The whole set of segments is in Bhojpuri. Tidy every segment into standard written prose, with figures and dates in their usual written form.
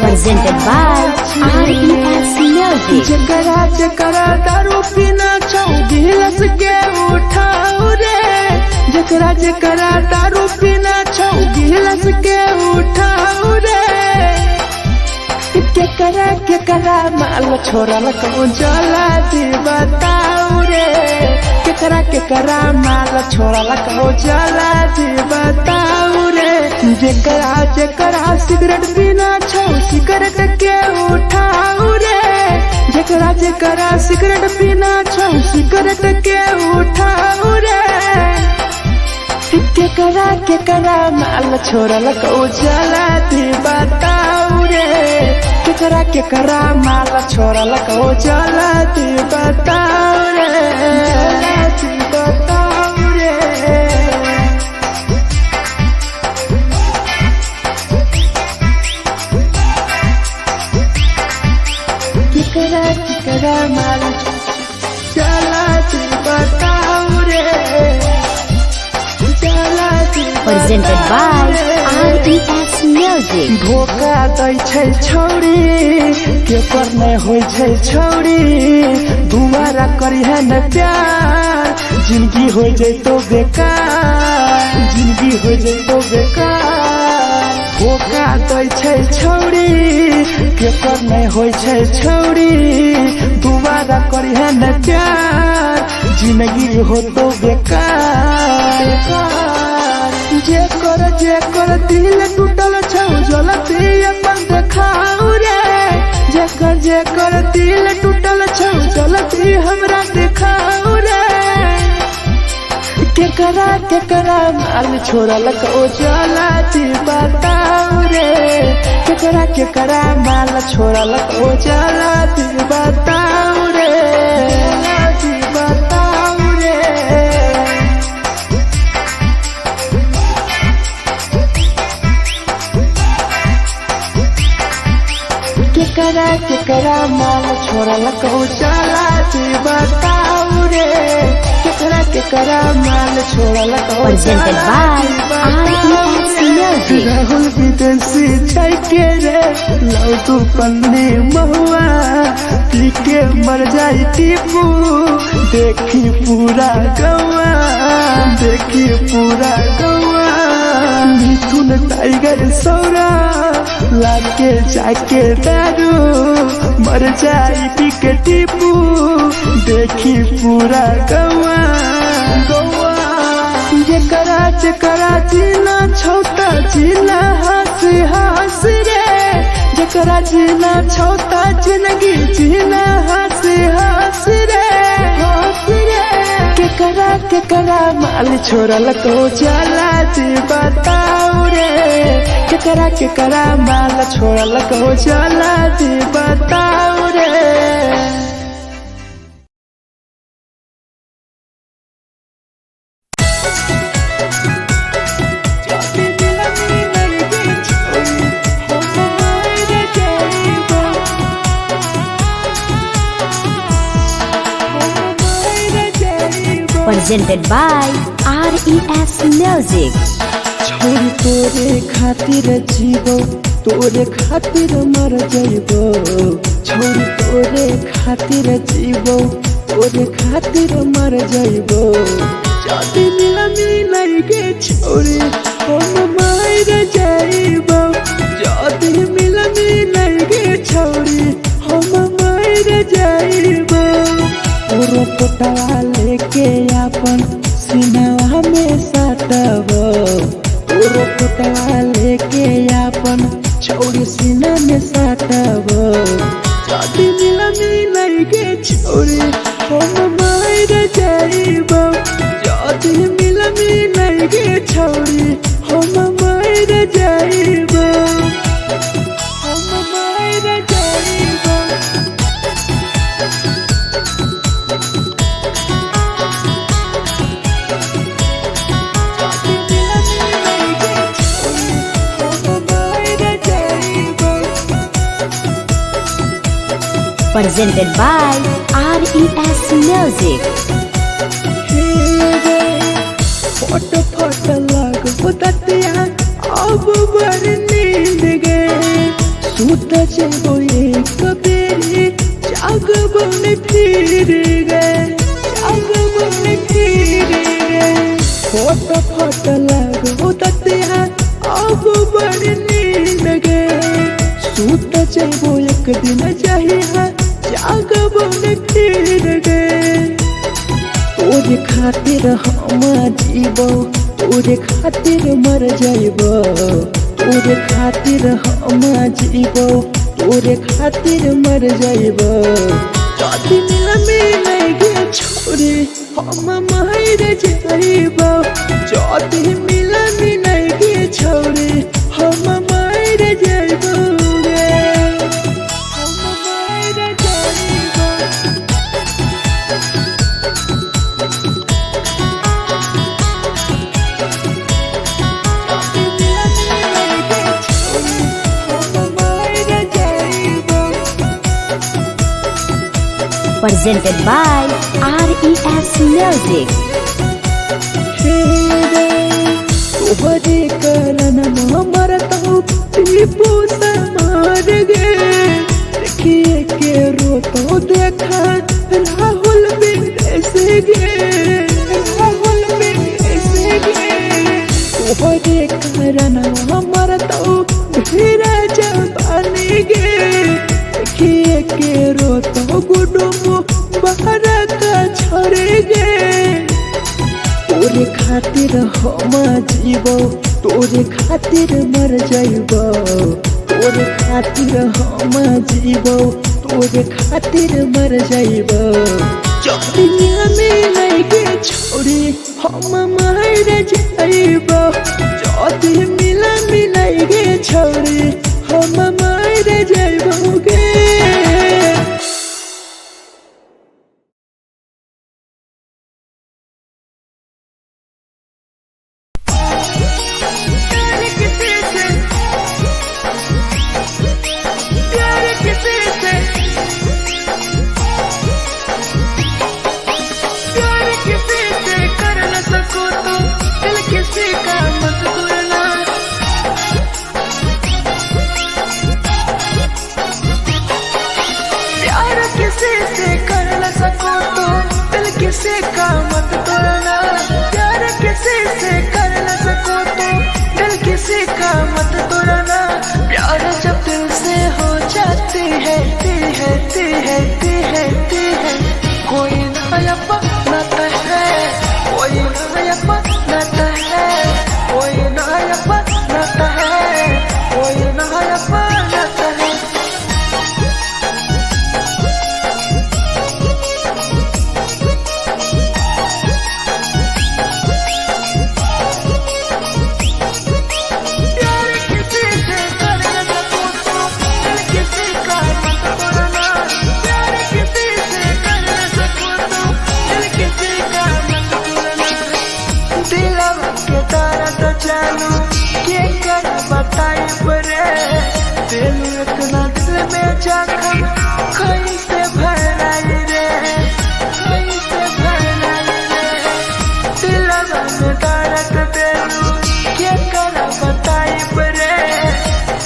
Presented by RES Music. जकरा जकरा दारू पीना चाहूं गिलास के उठाओ रे, जकरा जकरा दारू पीना चाहूं गिलास के उठाओ रे। केकरा माल छोड़ल कहूं जला दी बताओ रे, केकरा माल छोड़ल कहूं जला दी बताओ रे। जकरा जकरा सिगरेट पीना चाहूं सिगरेट के उठाओ रे, जकरा जकरा सिगरेट पीना चाहूं सिगरेट के उठाओ रे। केकरा माल छोड़ल कहूं जला दी बताओ रे, केकरा माल छोड़ल कहूं जला दी बताओ रे, जला दी बताओ रे। केकरा माल जला दी बताओ रे, जला दी। Presented by RES Music. धोखा दै छै छौरी केकर नहीं होय छै छौरी, दुबारा करिहे न प्यार जिंदगी हो जैतो बेकार, जिंदगी हो जैतो बेकार। धोखा दै छै छौरी केकर नहीं होय छै छौरी, दुबारा करिहे न प्यार जिंदगी हो तो बेकार। जेकर दिल टूटल छौ जलती अपन देखाओ रे, जेकर दिल टूटल छौ जलती हमरा देखाओ रे। केकरा माल छोड़ल कहूं जला दी बताओ रे, केकरा माल छोड़ल कहूं जला दी बताओ रे, जला दी बताओ रे। केकरा माल छोड़ल कहूं जला दी बताओ रे, केकरा माल छोड़ल कहूं Presented by RES Music. Rahul विदेशी छै के रे लौ तू पन्नी महुआ, पी के मर जाई टीपू देखी पूरा गौआ, देखी पूरा गौआ। मिथुन टाइगर सौरा लाके जाके दारू मर जाई पी के टीपू देखी पूरा गौआ, गौआ। जकरा जीना छोटा जीना हंसी हंसी रे, जकरा जीना छोटा जिंदगी जीना हंसी हंसी रे, हंसी रे। केकरा माल छोड़ल कहूं जला दी बताओ रे, केकरा माल छोड़ल कहूं जला दी बताओ रे। Presented by RES Music. छोरी तोरे खातिर जीवो तोरे खातिर मर जइबो, छोरी तोरे खातिर जीवो तोरे खातिर मर जइबो। जदी मिलनी गे छोरी हम मर जइबो, जदी मिलनी गे छोरी हम मर जइबो। तोरो पोटवा लेके अपन सीनावा में सटबो, तोरो पोटवा लेके अपन छौरी सीना में सटबो। जदी मिलनी गे छोरी हम मर जइबो, जदी मिलनी गे छोरी हम मर जइबो, हम मर जइबो। जदी मिलनी गे छोरी presented by RES Music. फोट फोट लग बुततिया अब बर नींद गए सूत जेबो एक बेरी जाग बन फिर गए फोट फोट लग बुततिया अब बर नींद गए सूत जेबो एक दिन चाहिए जाग बन फिर गए तोरे खातिर हम जीबो तोरे खातिर मर जाइबो तोरे खातिर हम जीबो तोरे खातिर मर जाइबो जदी मिल गे छोरी हम मर जाइबो जदी मिल गे छोरी हम मर जाइबो Presented by RES Music. तोहरे कारण मरत हूँ टीपू समार गे देखिए के रोतो देखा राहुल विदेश गे तोहरे कारण मरत हूँ भीरा जवानी गे देखिए के रोतो गुडुमो बाहर का छोड़े गे तोरे खातिर हम जीबो तोरे खातिर मर जाइबो तोरे खातिर हम जीबो तोरे खातिर मर जाइबो जदिया मिल गे छोरी हम मर जाइबो जदी मिल गे छोरी हम मर जाइबो गे किसी का मत तोड़ना प्यार किसी से कर न सको तो दिल किसी का मत तोड़ना प्यार जब दिल से हो जाती है कोई नया बनाता है कोई नया बनाता है कोई नया बनाता है कोई नया बनाता है इतना दिल में जखम कैसे भराई रे कैसे भराई रे दिलवा में दर्द देलू क्या कर बताई रे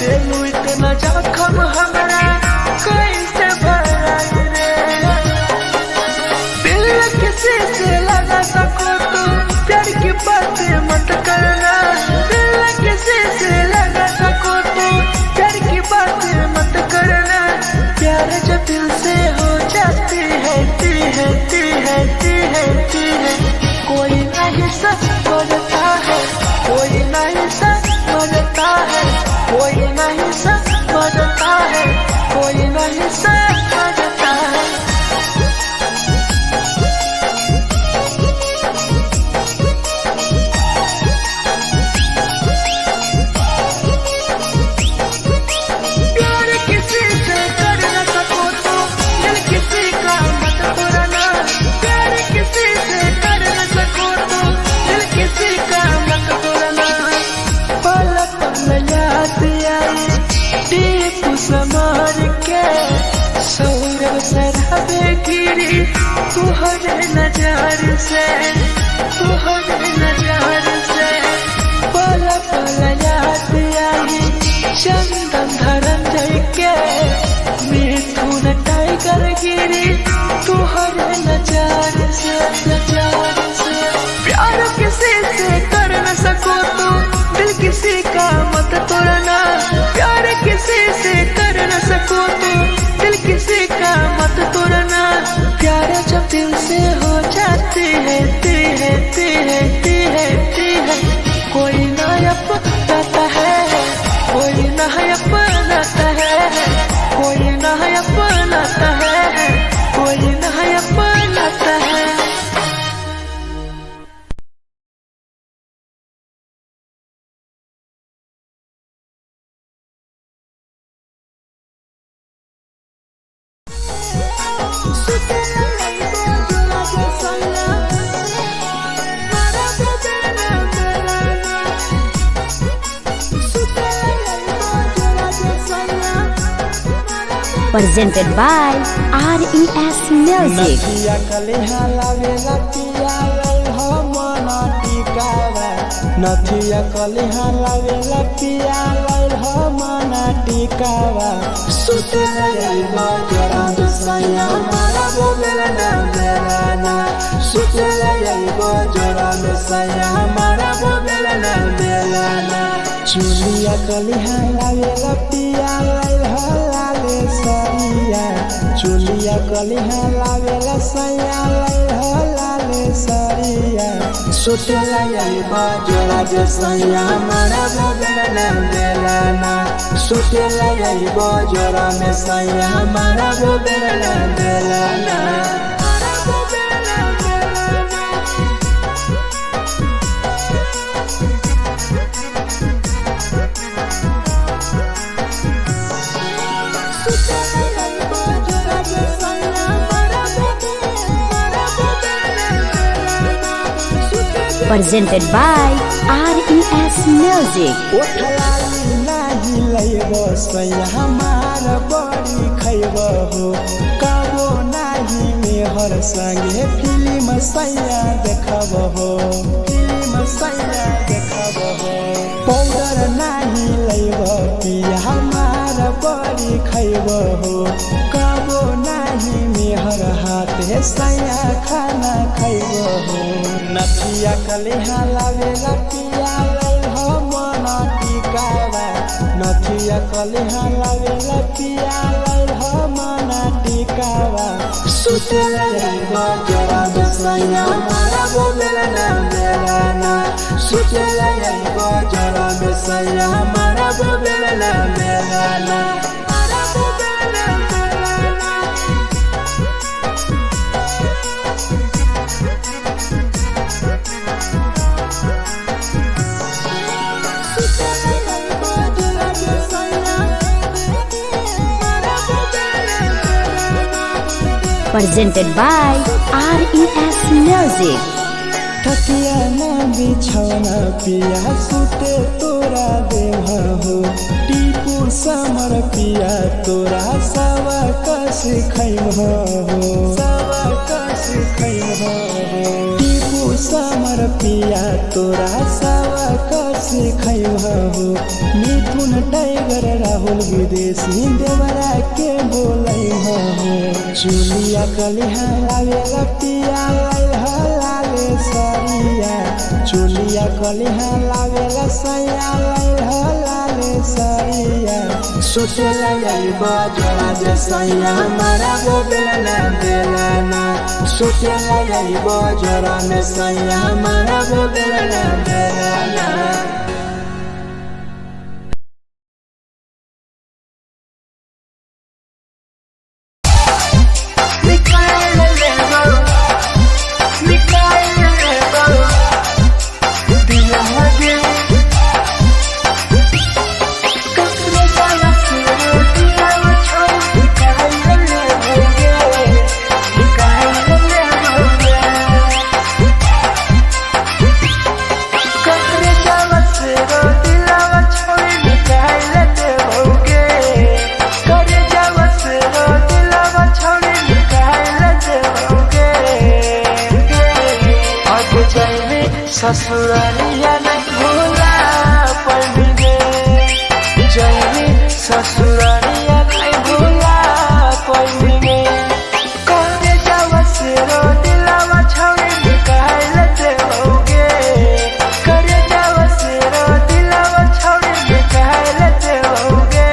देलू इतना जखम हमरा कैसे भराई रे दिल किसी से लगा सको तो प्यार की बातें मत करना दिल किसी से लगा सको तो प्यार की बातें मत करना प्यार जब दिल से गिरी तुहरे नजर से, तुहरे नजर से। पल पल याद आई चंदन धरंजय के, मिथुन टाइगर गिरी तुहरे नजर से, नजर से। प्यार किसी से कर न सको तो दिल किसी का मत तोड़ना, प्यार किसी से कर न सको तो दिल किसी का मत तोड़ना। प्यार जब दिल से हो जाती है कोई ना अपनाता है, कोई ना अपनाता है, कोई ना अपनाता है, कोई ना अपनाता है। Presented by RES Music. नथिया कलिहा लावेला पिया लई हो मना टिकावा, नथिया कलिहा लावेला पिया लई हो मना टिकावा। सुते लई बजरा सैया मारा बोलेला ना बेलाना, सुते लई बजरा सैया मारा बोलेला ना बेलाना। चुलिया कलिहा लावेला पिया लई हो लाले सरिया, चुलिया कलिहा लावेला सैया लई हो लाले सरिया। सुतेला यही बजरा सैया मारा बोलेला ना बेलाना, सुतेला यही बजरा में सैया मारा बोलेला ना बेलाना। Presented by RES Music. ओठलाली नाही लइबो सैया हमार बड़ी खइबो हो, कबो नाही मेहर संगे फिल्म सैया देखबो हो, फिल्म सैया देखबो हो। पाउडर नाही लइबो पिया हमार बड़ी खइबो हो, कबो नाही मेहर हाथे सैया खाना खइबो हो। नथिया कलिहा लावेला पिया लई हो मना टिकावा, नथिया कलिहा लावेला पिया लई हो मना टिकावा। सुतेला यही बजरा सैया मारा बोलेला ना बेलाना, सुतेला यही बजरा सैया मारा बोलेला ना बेलाना। Presented by RES Music. तकिया ना बिछौना पिया सुते तोरा देह हो, टीपू समर पिया तोरा सवा कस खैम हो, सवा कस खैम हो। टीपू समर पिया तोरा सवा कस खैम हो। मिथुन टाइगर राहुल विदेशी देवरा के बोलै हो। चुलिया कलिहा लावेला पिया लई हो लाले सरिया, चुलिया कलिहा लावेला सैया लई हो लाले सरिया। सुतेला यही बजरा सैया मारा बोलेला ना बेलाना, सुतेला यही बजरा में सैया मारा बोलेला ना बेलाना। आगे जाए ससुरालिया नहीं भूला पड़ेंगे जाए ससुरालिया नहीं भूला पड़ेंगे करे जावा से रो दिलावा छावे निकाल देओगे करे जावा से रो दिलावा छावे निकाल देओगे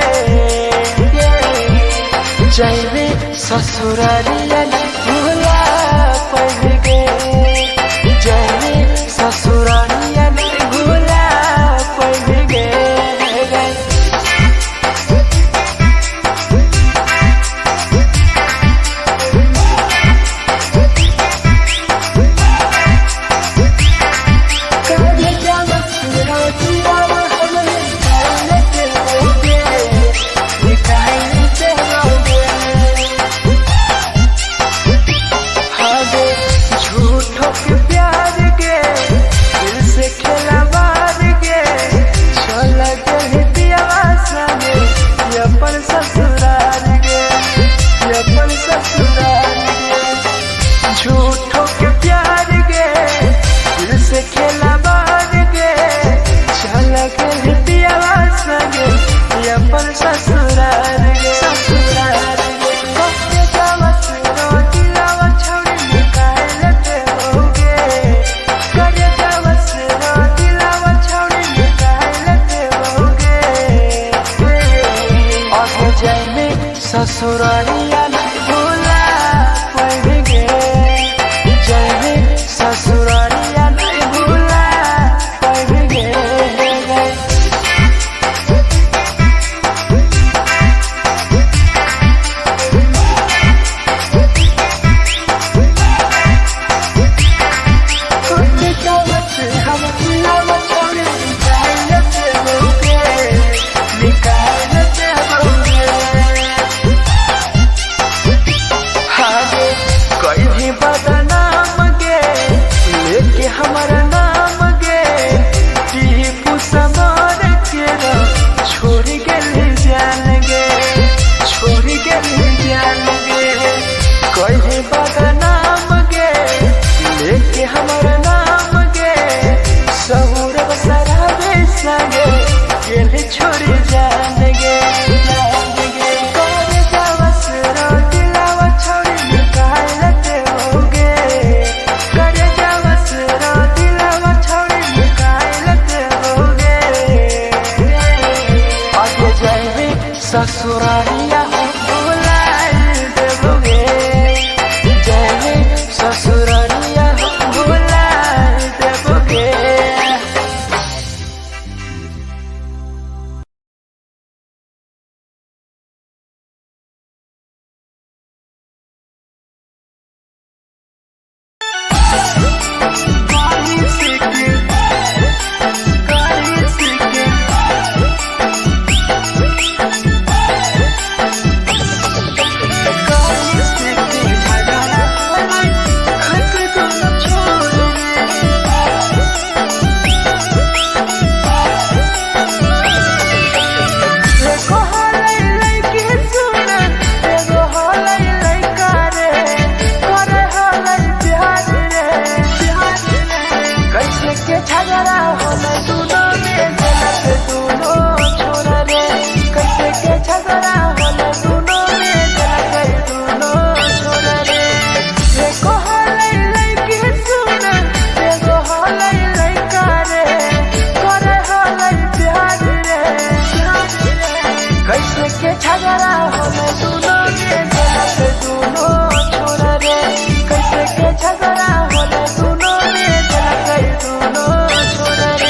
जाए ससुरालिया नहीं भूला पड़ेंगे जाए ससुरालिया नहीं भूला पड़ेंगे झूठों के प्यार गे दिल से खेला बार गे चल के दिया संगे अपन ससुराल गे ससुराल गे कब जावा सुनो दिलावा छोड़ी निकाल देओगे कर जावा सुनो दिलावा छोड़ी निकाल देओगे आगे जाए ससुरालिया नहीं भूला पड़ेंगे ससुरालिया नहीं भूला पड़ेंगे कोई भी बदनाम गे लेके हमारा नाम गे टीपू समर के छोड़ गए जान गे छोड़ गए जान गे कोई भी बदनाम गे लेके हमारा नाम गे सहूर बसरावे संगे गेल छोड़ जान गे ससुरालिया भूला देओगे जाए ससुरालिया भूला देओगे झगड़ा होले दूनो के गलत दूनो छोड़ रे कैसे के झगड़ा होले दूनो के गलत दूनो छोड़ रे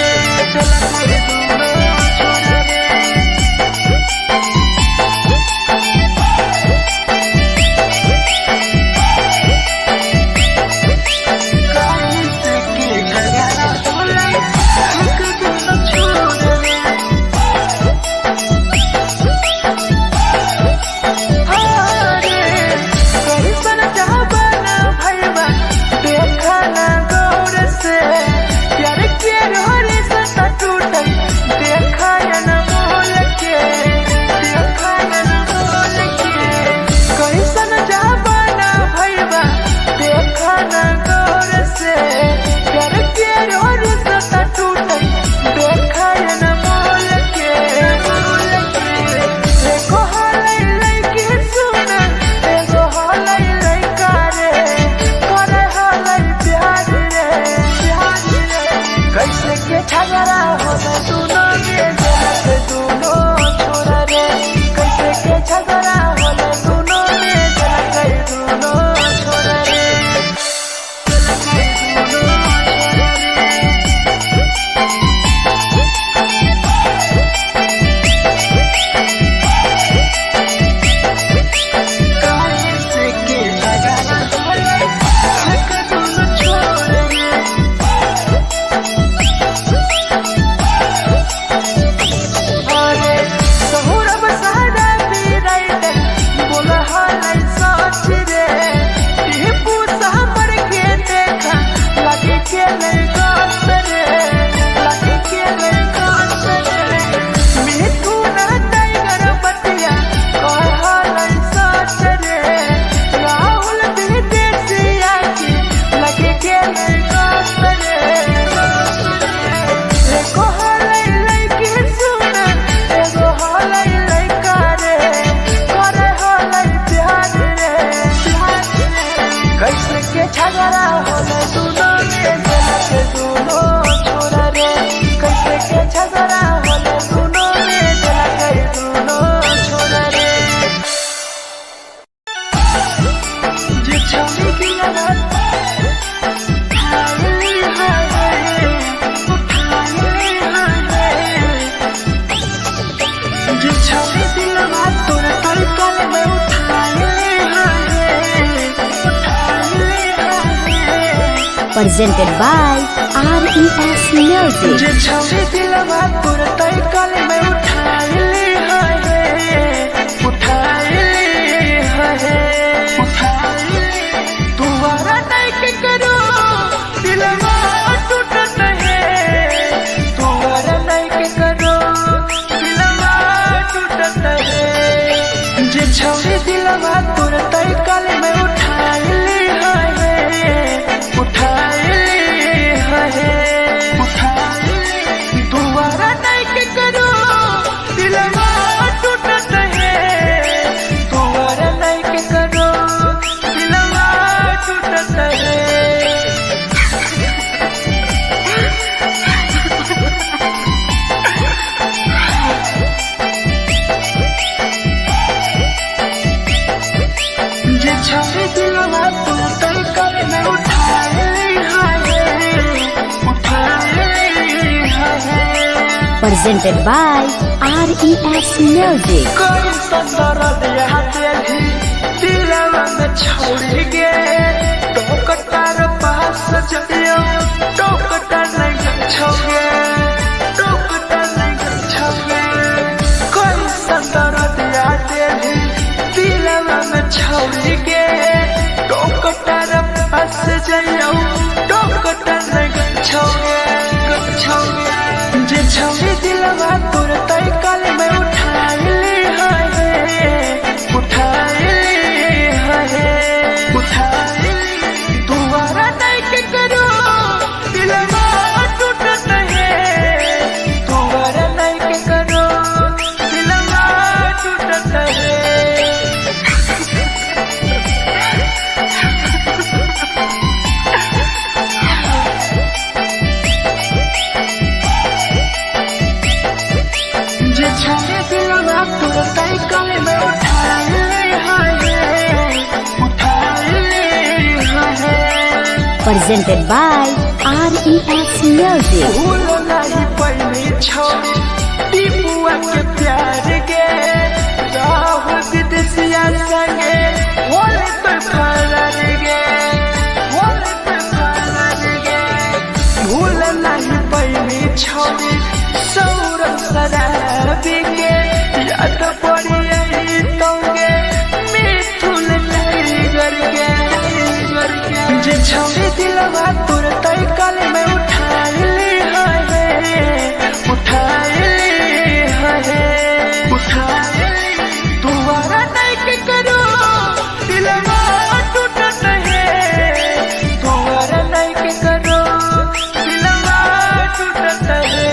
presented by RES Music. जे छवि दिलवा तुरते कल में उठाइली है तुम्हारा नहीं के करो दिलवा टूटत है तुम्हारा नहीं के करो दिलवा टूटत है जे छवि दिलवा तुरते कल में उठाइली है तुम्हारा नहीं के करो दिलवा टूटत है तुम्हारा नहीं के करो दिलवा टूटत है जे छवि दिलवा तुरते कल में Presented by RES Music. कोई संदर दिया तेरी दिलवा में छोड़ के टोकटार पास चलियो टोकटार नहीं छोगे टोकटार नहीं छोगे कोई संदर दिया तेरी दिलवा में छोड़ के टोकटार पास चलियो टोकटार नहीं छोगे जे छवि दिलवा तुरते कल में उठाइली है तुम्हारा नहीं के करो दिलवा टूटत है तुम्हारा नहीं के करो दिलवा टूटत है जे छवि दिलवा तुरते कल में उठाइली है Presented by RES Music. भूल नहीं पहली छोड़ी टीपुआ के प्यार के राहुल विदेशिया संगे होले तो फरार गे भूल नहीं पहली छोड़ी सौरभ शराबी के याद पड़ी यही तोगे मिथुन टाइगर के जे छवि दिलवा तुरते कल में उठाइली है तुम्हारा नहीं के करो दिलवा टूटत है तुम्हारा नहीं के करो दिलवा टूटत है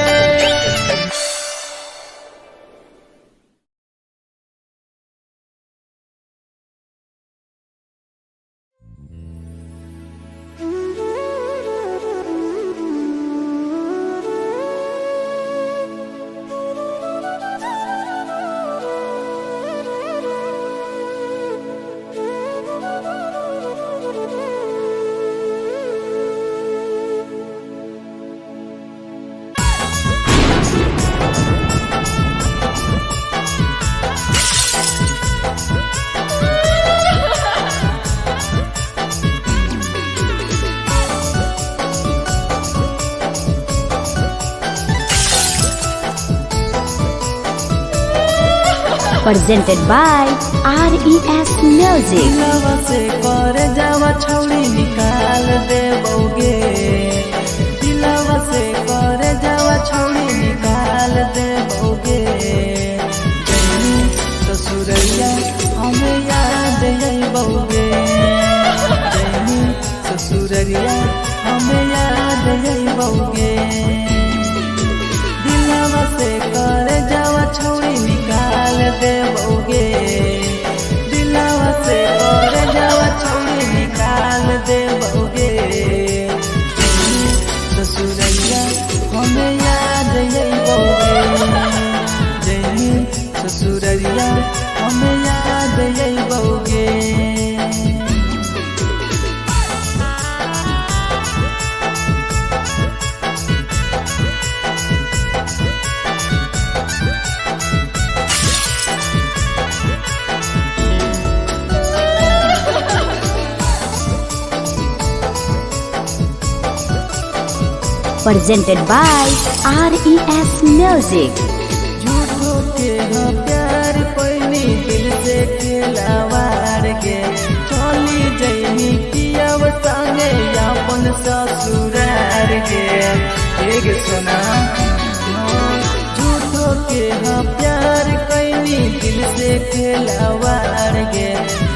Presented by RES Music. दिलवा से कर जावा छौड़ी निकाल देबोगे दिलवा से कर जावा छौड़ी निकाल देबोगे जैनी ससुरैया हमें याद अइबोगे जैनी ससुरैया हमें याद अइबोगे दिलवा से कर जावा छौड़ी निकाल देबोगे दिलवा से कर जावा छौड़ी निकाल देबोगे ससुरैया हमें याद अइबोगे जैनी ससुरैया हमें याद अइबोगे presented by RES Music. झूठो के हाँ प्यार पैनी दिल से खिलावार के चली जैनी कियाव संगे अपन ससुरार के एक सुना झूठो के हाँ प्यार कैनी दिल से खिलावार के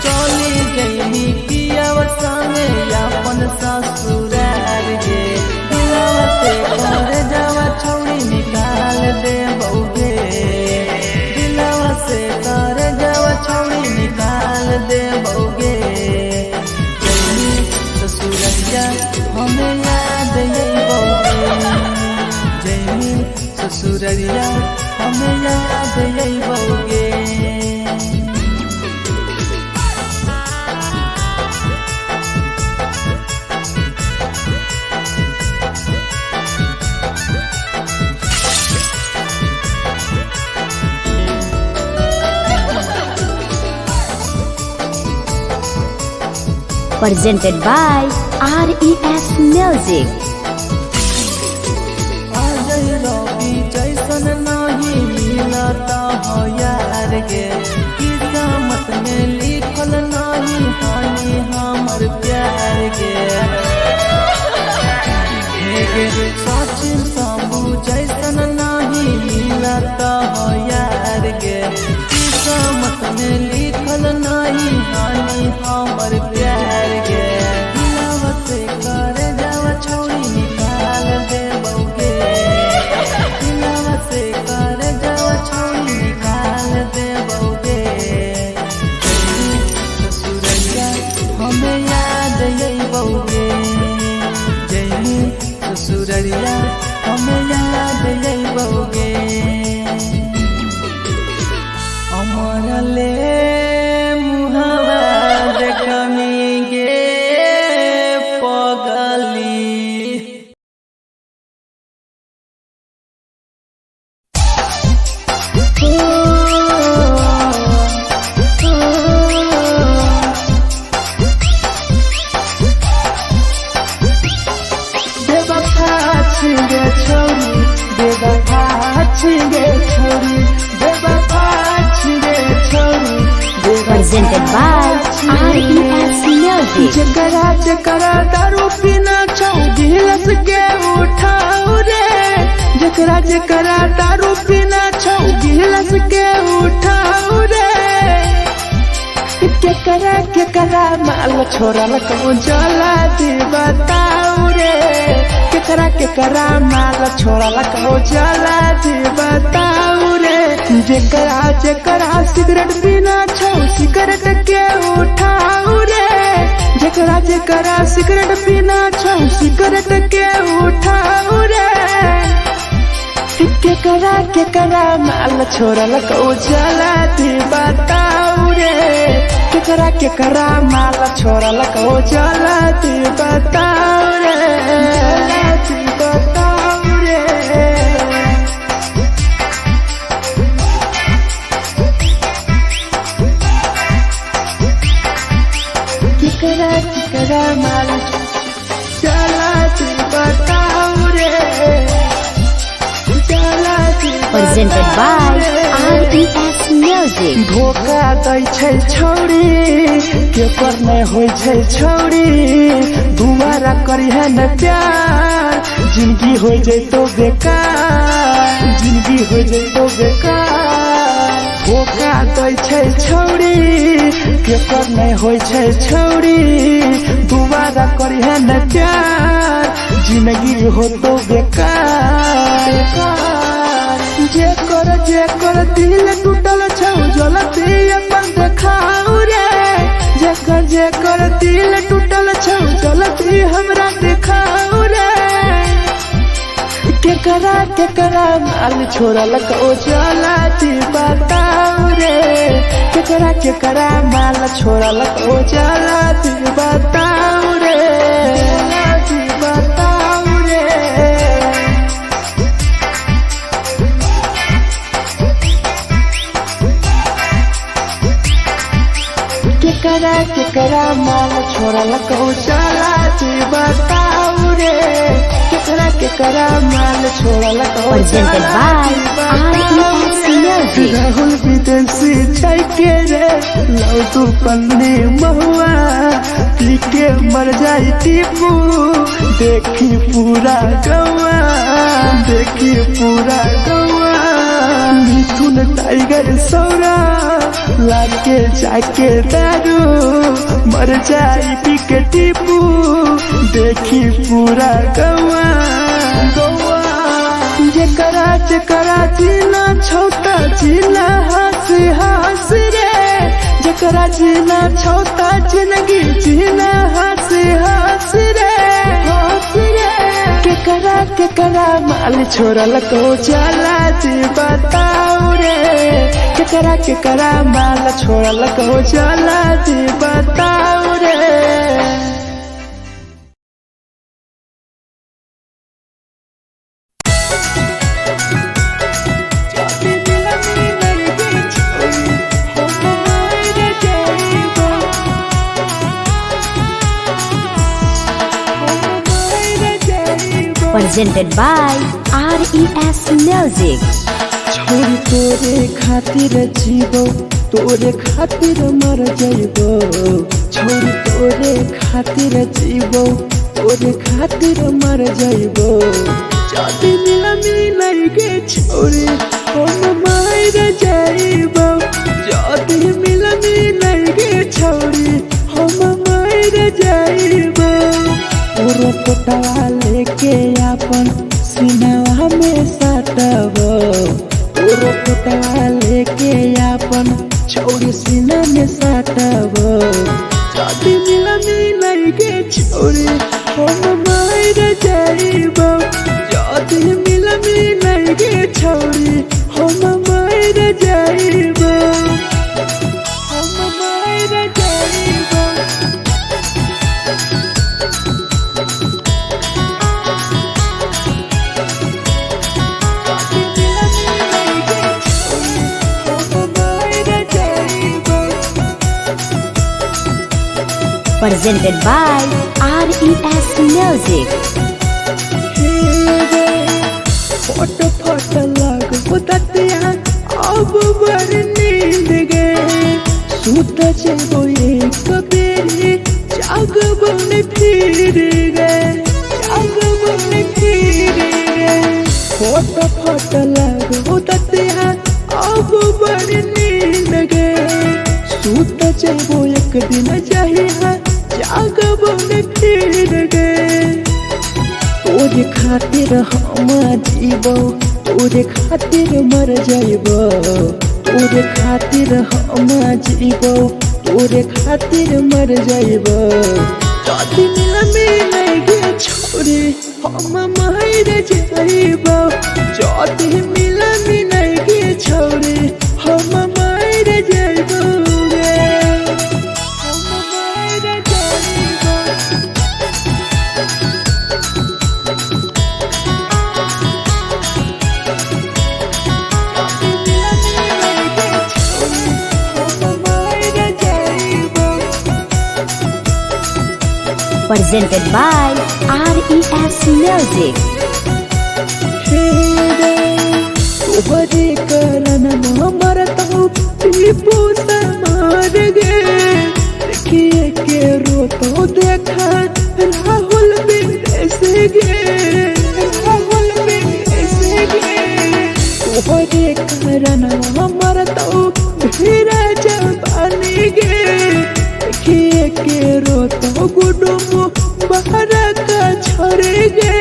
चली जैनी कियाव संगे अपन ससुरार के दिलवा से घर जावा छौड़ी निकाल दे बउगे दिलवा से घर जावा छौड़ी निकाल दे बउगे ससुरैया हमें याद यही बउगे जैनी ससुरैया हमें याद यही बउगे Presented by RES Music. आजै रवि जैसन नहीं मिलता हो यार के किस्मत में लिखल नहीं हानि हमर प्यार के सचिन साबू जैसन नहीं मिलता हो यार के किस्मत में लिखल नहीं हानि हमर प्यार के दिलवा से कर जावा छौड़ी निकाल दे बउगे दिलवा से कर जावा छौड़ी निकाल दे बउगे ससुरैया हमें याद यही बउगे जैनी ससुरैया हमें याद यही बउगे अमर ले मुहावा देखमी गे पगली बेवफा छिगे छोरी बेवफा छिगे छोरी बेवफा छिगे छोरी Presented by RES Music. जकरा जकरा दारू पीना छौ गिलास के उठाओ रे जकरा जकरा दारू पीना छौ गिलास के उठाओ रे केकरा माल छोड़ल कहूँ जला दी बताओ रे केकरा माल छोड़ल कहूँ जला दी बताओ रे जकरा जकरा सिगरेट पीना छौ सिगरेट के उठाओ रे जकरा जकरा सिगरेट पीना छौ सिगरेट के उठाओ रे केकरा माल छोड़ल कहूँ जला दी बताओ रे केकरा माल छोड़ल कहूँ जला दी बताओ रे जला दी बताओ रे केकरा माल चला दी बताओ रे चला दी Presented by RES Music. धोखा दै छै छौड़ी केकर नहीं होइ छै छौड़ी दुबारा करिहे न प्यार जिंदगी हो जैतो बेकार जिंदगी हो जैतो बेकार धोखा दै छै छौड़ी केकर नहीं होइ छै छौड़ी दुबारा करिहे न प्यार जिंदगी हो तो बेकार जेकर दिल टूटल छौ जलती अपन देखाओ रे जेकर दिल टूटल छौ जलती हमरा देखाओ रे केकरा माल छोड़ल कहूँ जलती बताओ रे केकरा माल छोड़ल कहूँ जलती बताओ रे जलती बताओ रे केकरा माल छोड़ल कहूँ चला बताऊ रे केकरा केकरा माल छोड़लको Presented by RES Music. Rahul विदेशी जाके रे लौ तू पन्नी महुआ पी के मर जाई टीपू देखी पूरा गवा देखी पूरा गवा मिथुन टाइगर सौरा लाके जाके दारू मर जाई पी के टीपू देखी पूरा गवा गवा जेकरा जेकरा जीना छोटा जीना हंसी हंसी रे जेकरा जीना छोटा जिंदगी जीना हंसी हंसी रे हंसी रे केकरा केकरा माल छोड़लको चला जी बताओ रे केकरा केकरा माल छोड़लको चला जी बताओ रे। Presented by RES Music. छोरी तोरे खातिर जीवो तोरे खातिर मर जाइबो छोरी तोरे खातिर जीवो तोरे खातिर मर जाइबो जदी मिला गे छोरी हम मर जाइबो जदी मिला गे छोरी हम मर जाइबो पूरा पोटवा लेके अपन सीनावा में साटबो पूरा पोटवा लेके अपन छोरी सीना में साटबो जदी मिला गे छोरी हम मर जाइबो जदी मिला गे छोरी हम मर जाइबो हम मर जाइबो। Presented by RES Music. फोट फोट लगो ततिया अब बड़ नींद गए सूत जेबो एक बेरी जागबो ने फिर गए जागबो ने फिर गए फोट फोट लगो ततिया अब बड़ नींद गए सूत जेबो एक दिन चाहिए जागबो ने फिर गए तोरे खातिर हम जीवो तोरे खातिर मर जाइबो तोरे खातिर हम जीवो तोरे खातिर मर जाइबो जदी मिला गे छोरी हम मर जाइबो जदी मिला गे छोरी हम मर जाइबो गे हम मर जाइबो। Presented by RES Music. तोहरे करन मरत हूँ टीपू समार गे देखिए के रोतो देखा राहुल विदेशी गे राहुल विदेशी गे तोहरे करन मरत हूँ धीरे जवानी गे देखिए के रोतो गुडुम बाहर का छोड़े गे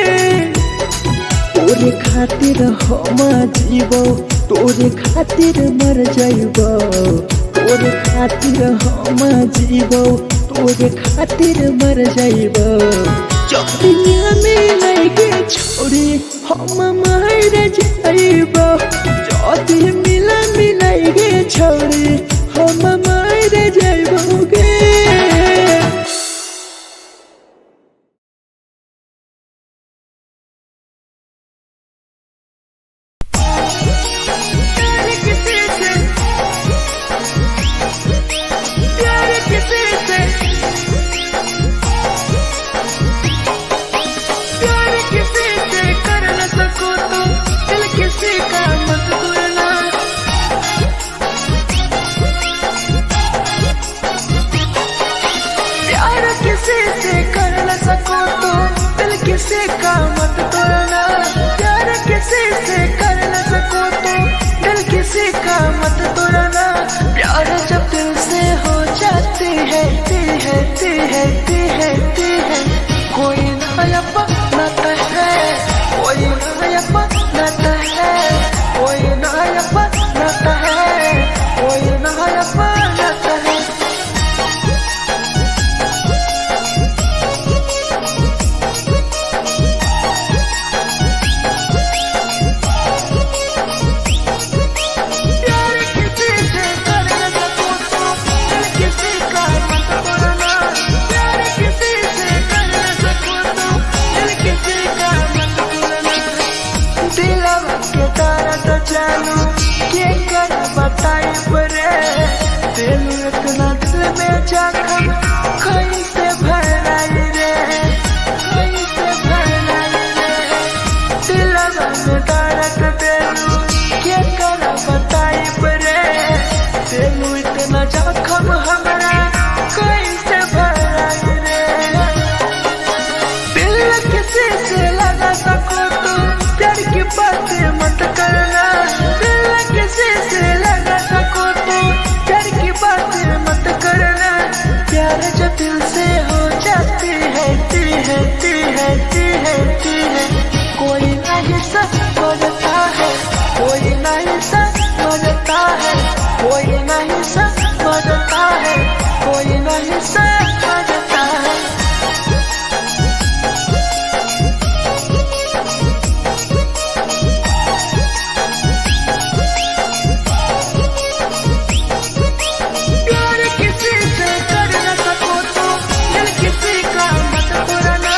तोरे खातिर हम जीवो तोरे खातिर मर जाइबो तोरे खातिर हम जीवो तोरे खातिर मर जाइबो जदी मिला गे छोरी हम मर जाइबो जदी मिला गे छोरी हम मर जाइबो गे। में जखम कैसे भराई रे, कैसे भराई रे, दिलवा में दर्द देलू केकरा बताई रे, देलू इतना जखम हमरा कैसे भराई रे। दिल किसी से लगा सको तो प्यार की बातें मत करना, दिल किसी से लगा सको तो प्यार की बातें मत करना। प्यार जो दिल से हो जाती है ती है ती है ती है ती है, कोई नहीं समझता है, कोई नहीं समझता है, कोई नहीं समझता है, कोई नहीं समझता है। प्यार किसी से कर न सको तो दिल किसी का मत तोड़ना,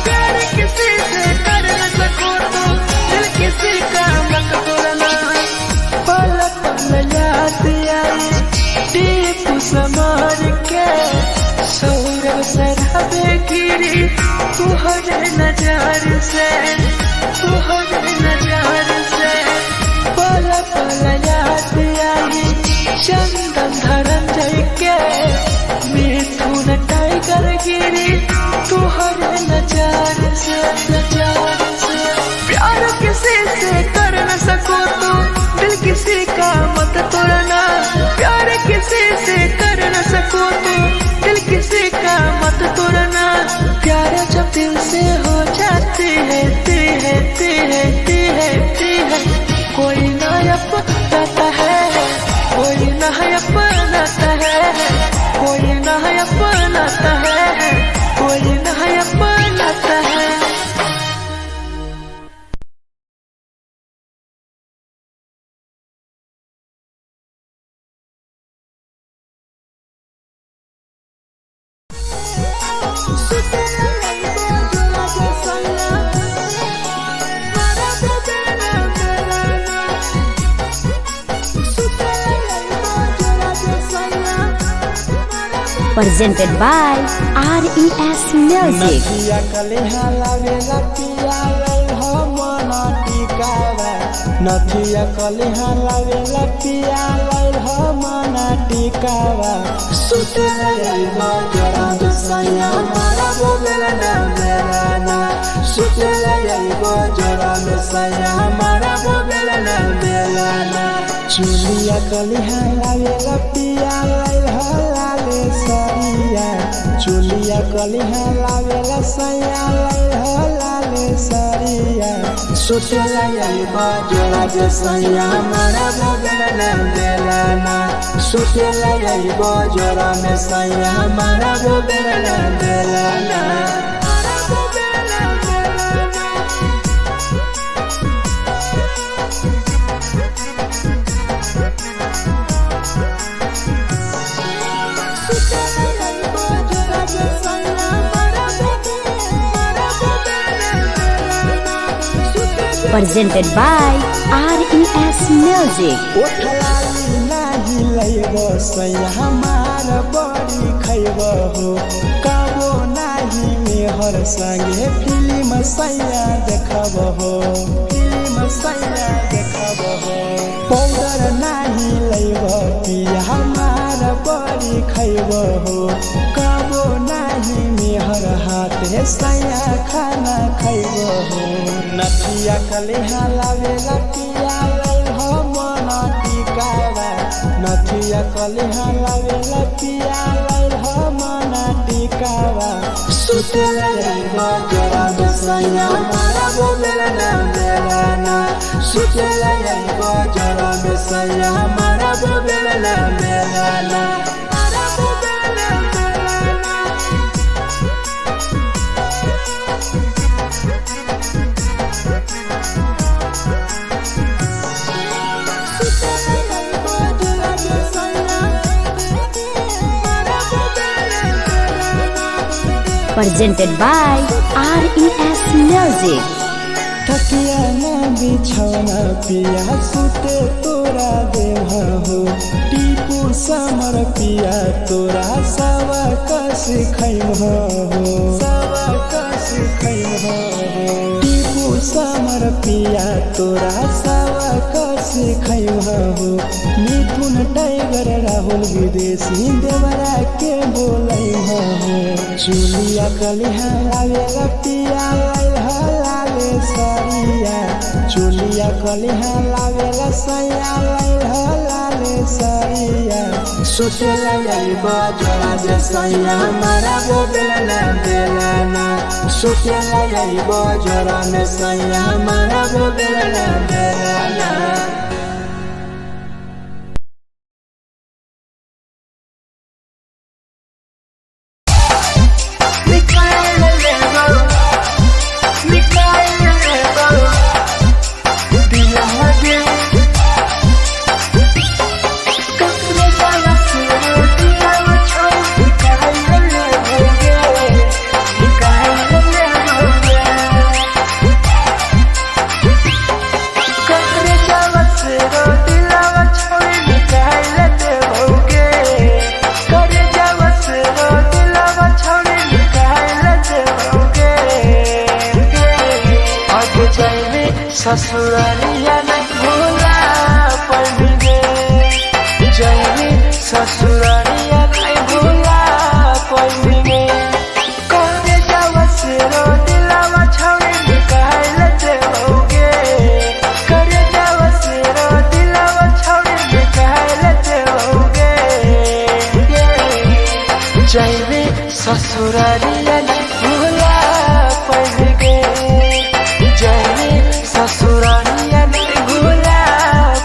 प्यार किसी से कर न सको तो दिल किसी का मत तोड़ना। पल पल याद आई टीपू समर के, सौरभ शराबे गिरी तुहरे नजर से, तुहरे नजर से। पल पल याद आई चंदन धनंजय के, मिथुन टाइगर गिरी तुहरे नजर से, नजर से। प्यार किसी से कर न सको तो दिल किसी का मत तोड़ना, प्यार किसी से कर न सको तो दिल किसी का मत तोड़ना। प्यार जब दिल से हो जाती है ती है ती है ती है ती है, कोई ना अपनाता है, कोई ना अपनाता है, कोई ना अपनाता है, कोई ना अपनाता है। Presented by RES Music. नदिया कलिहा लावेला पिया लई हो मना टिकावा, नदिया कलिहा लावेला पिया लई हो मना टिकावा। सुते लई जरा दसया मारा बोलेला ना मेरा ना, सुते लई जरा दसया मारा बोलेला ना मेरा ना। चुलिया कलिहा लावेला पिया लई हो लाले सरिया, चुलिया कलिहा लावेला सैया लई हो लाले सरिया। सुते लई जोड़ा जे सैया मारा बोलेला ना देला ना, सुते लई जोड़ा में सैया मारा बोलेला ना देला ना। Presented by RES Music. ओठलाली नाही लैबो सैया हमार बड़ी खैबो हो, कबो नाही मेहर संगे फिल्म सैया देखबो हो, फिल्म सैया देखबो हो। पाउडर नाही लैबो पिया हमार बड़ी खैबो हो, कबो नाही मेहर हाथे सैया खाना खैबो हो। नथिया कलिहा लावेला पिया लई हो मना टिकावा, नथिया कलिहा लावेला पिया लई हो मना टिकावा। सुते लई जरा दसया मारा बोलेला ना मेरा ना, सुते लई जरा दसया मारा बोलेला ना मेरा ना। Presented by RES Music. थकिया ना बिछौना पिया सुते तोरा देवा हो टीपू समर पिया तोरा सवा कस खैम हो सवा कस खैम हो टीपू समर पिया तोरा सवा कस खैम हो मिथुन टाइगर राहुल विदेशी देवरा के बोलै हो चुलिया कलिहा लावेला पिया लाले सरिया चुलिया कलिहा लावेला सैया लाले सरिया सुतेला जाइबा जोड़ा जे सैया हमारा वो बेला बेलाना सुतेला जाइबा जोड़ा में सैया हमारा वो बेला बेलाना ससुरालिया नहीं भूला पड़ेंगे जैनी ससुरालिया नहीं भूला पड़ेंगे करे जावा से रो दिलावा छावे निकाल लेते होगे करे जावा से रो दिलावा छावे निकाल लेते होगे जैनी ससुरालिया नहीं भूला पड़ेंगे ससुरालिया नहीं भूला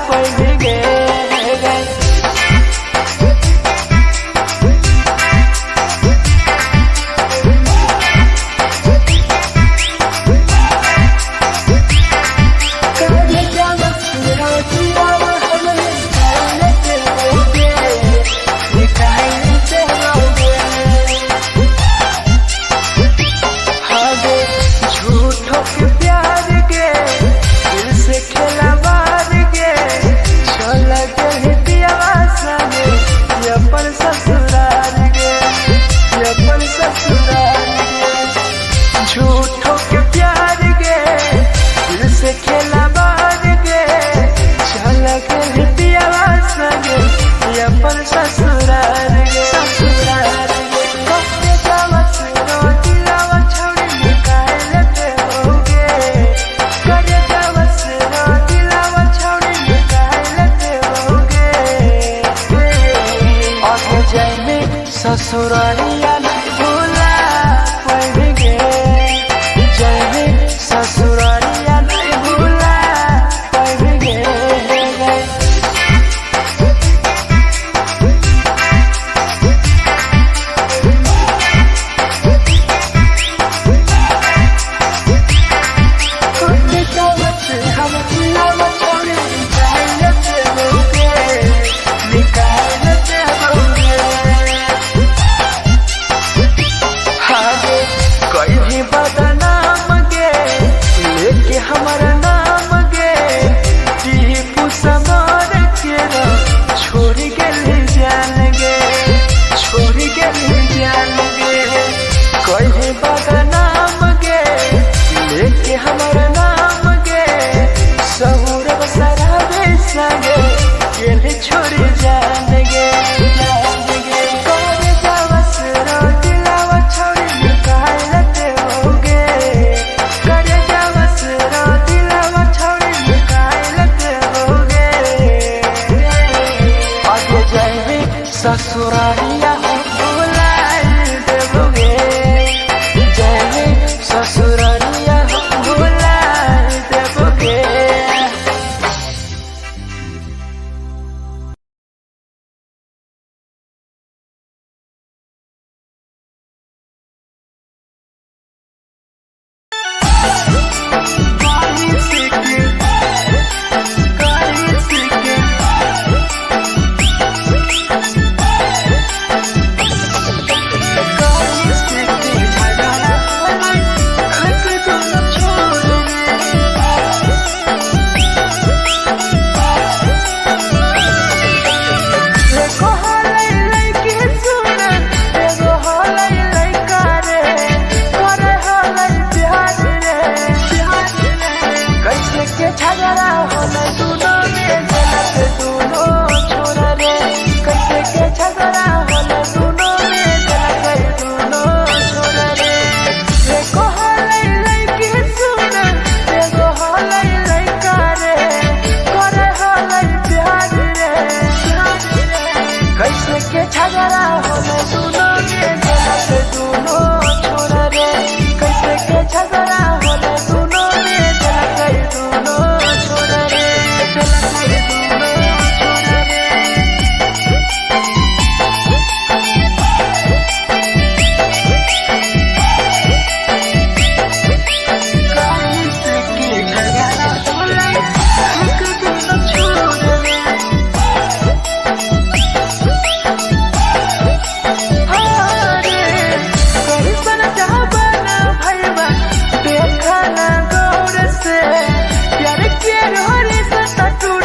पड़ेंगे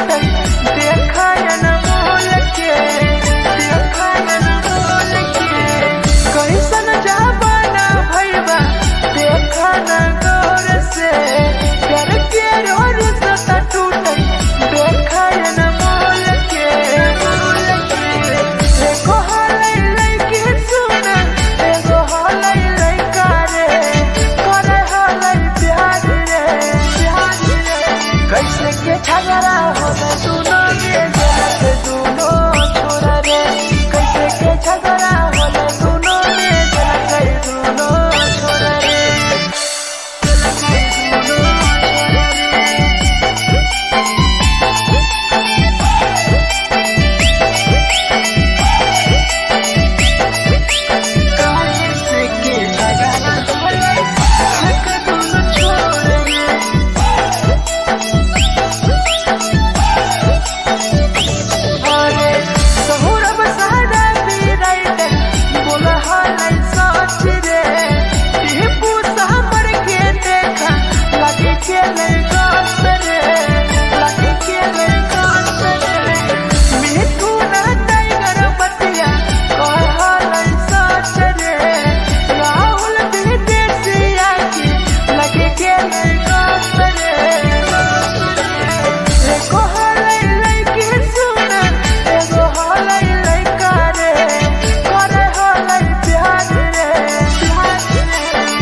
टूटे देखा न मोल के देखा न मोल के कैसन जाबाना भैया देखा न गौर से प्यार के रोर सता टूटे देखा न मोल के देखो हालै लैके सुन एगो हालै लैका रे करे हालै प्यार रे कैसे के झगड़ा होले दुनो के जलत दुनो छोरा रे कैसे के झगड़ा होले दुनो के जलत दुनो छोरा रे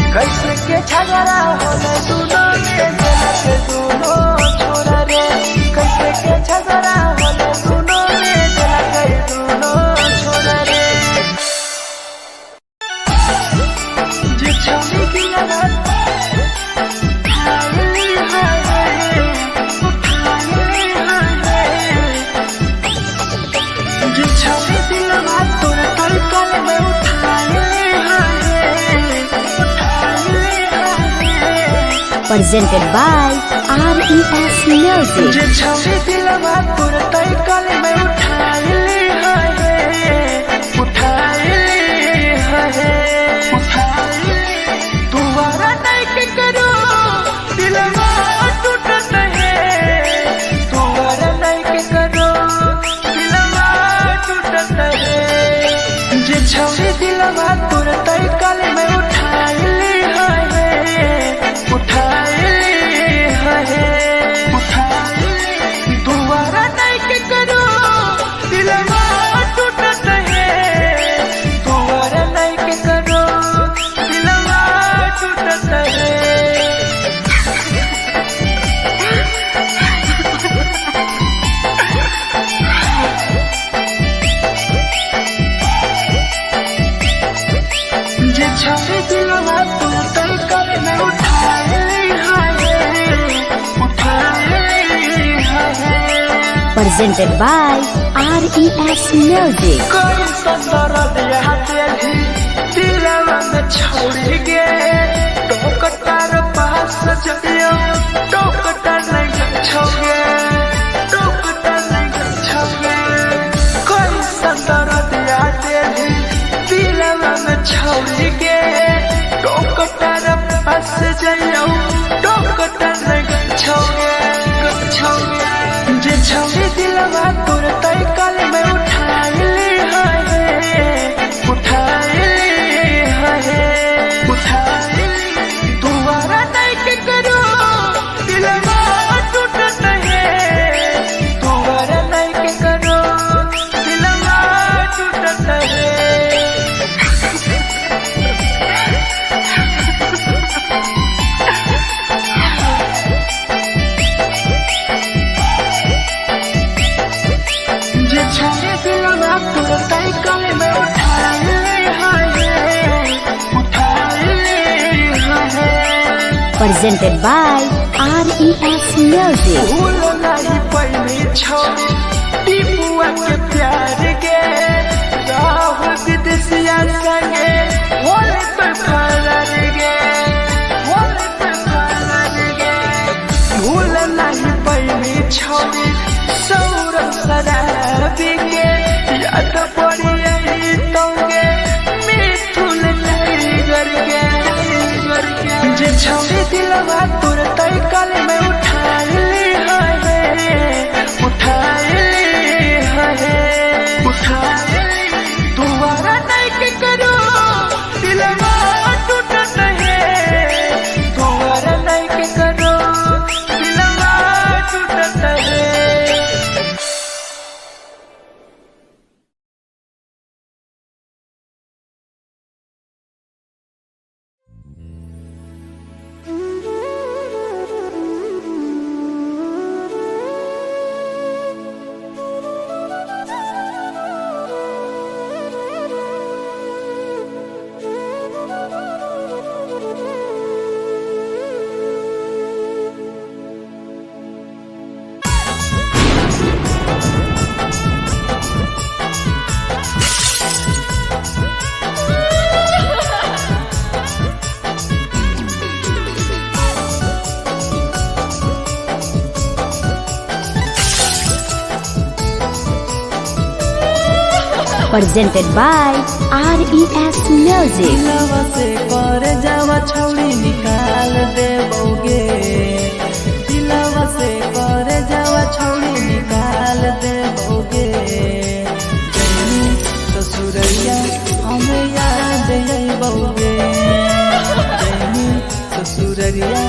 झगड़ा होले दुनो के जलत दुनो छोरा रे कैसे के झगड़ा होले दुनो के जलत दुनो छोरा रे जे छौरी की लगत जे छौरी की लगत तोरा कल कल में presented by RES Music. जे छौरी दिलवा तोर तई कल में उठाइली तुम्हारा नहीं के करो दिलवा टूटत है तुम्हारा नहीं के करो दिलवा टूटत है जे छौरी दिलवा तोर तई कल में उठाइली तुम्हारा नहीं के करो दिलवा टूटत है तुम्हारा नहीं के करो दिलवा टूटत है जे छौरी दिलवा तोर तई कल में presented by RES Music. कोई संदर दिया तेरी दिलवा में छोड़ गे टोकटार पास जइयो टोकटार नहीं छोगे टोकटार नहीं छोगे कोई संदर दिया तेरी दिलवा में छोड़ गे टोकटार पास जइयो टोकटार नहीं छोगे जे छौरी दिलवा तोर तई कल में उठाइली तुम्हारा नहीं के करो दिलवा टूटत है तुम्हारा नहीं के करो दिलवा टूटत है presented by RES Music. भूल नहीं पहली छोड़ी टीपुआ के प्यार के राहुल विदेशिया संगे होले पे फरार गे भूल नहीं पहली छोड़ी सौरभ शराबी के याद पड़ी यही तोगे मिथुन टाइगर के जे छौरी दिलवा तोर तई कल में उठाइली presented by RES Music. दिलवा से कर जावा छौड़ी निकाल देबोगे, दिलवा से कर जावा छौड़ी निकाल देबोगे। जैनी ससुरैया हमें याद अइबोगे, जैनी ससुरैया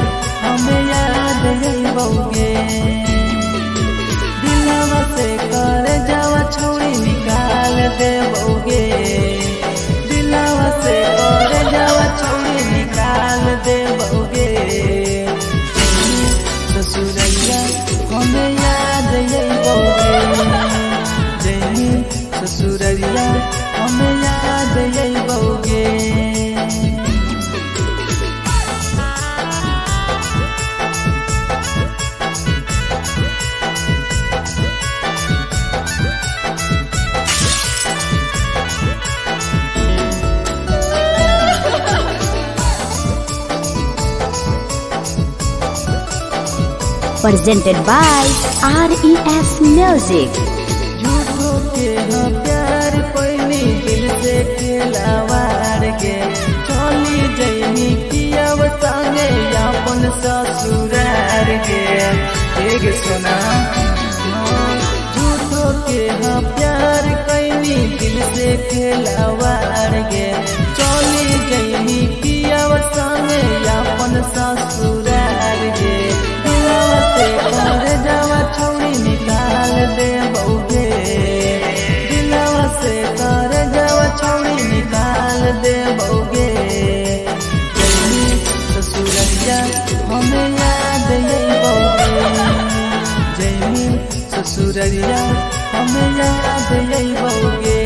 हमें याद अइबोगे। दिलवा से कर जावा छौड़ी निकाल देबोगे, दिलवा से कर जावा छौड़ी निकाल देबोगे। ससुरैया हमें याद अइबोगे, जैनी ससुरैया हमें याद अइबोगे। Presented by RES Music. झूठो के हाँ प्यार पैनी दिल से खिलावार के, चली जैनी किया संगे अपन ससुरार के। एक सुना झूठो के हाँ प्यार कैनी दिल से खिलावार के, चली जैनी किया संगे अपन ससुरार के। दिलवा से कर जावा छौड़ी निकाल देबोगे, दिलवा से कर जावा छौड़ी निकाल देबोगे। जैनी ससुरैया हमें याद अइबोगे, जैनी ससुरैया हमें याद अइबोगे।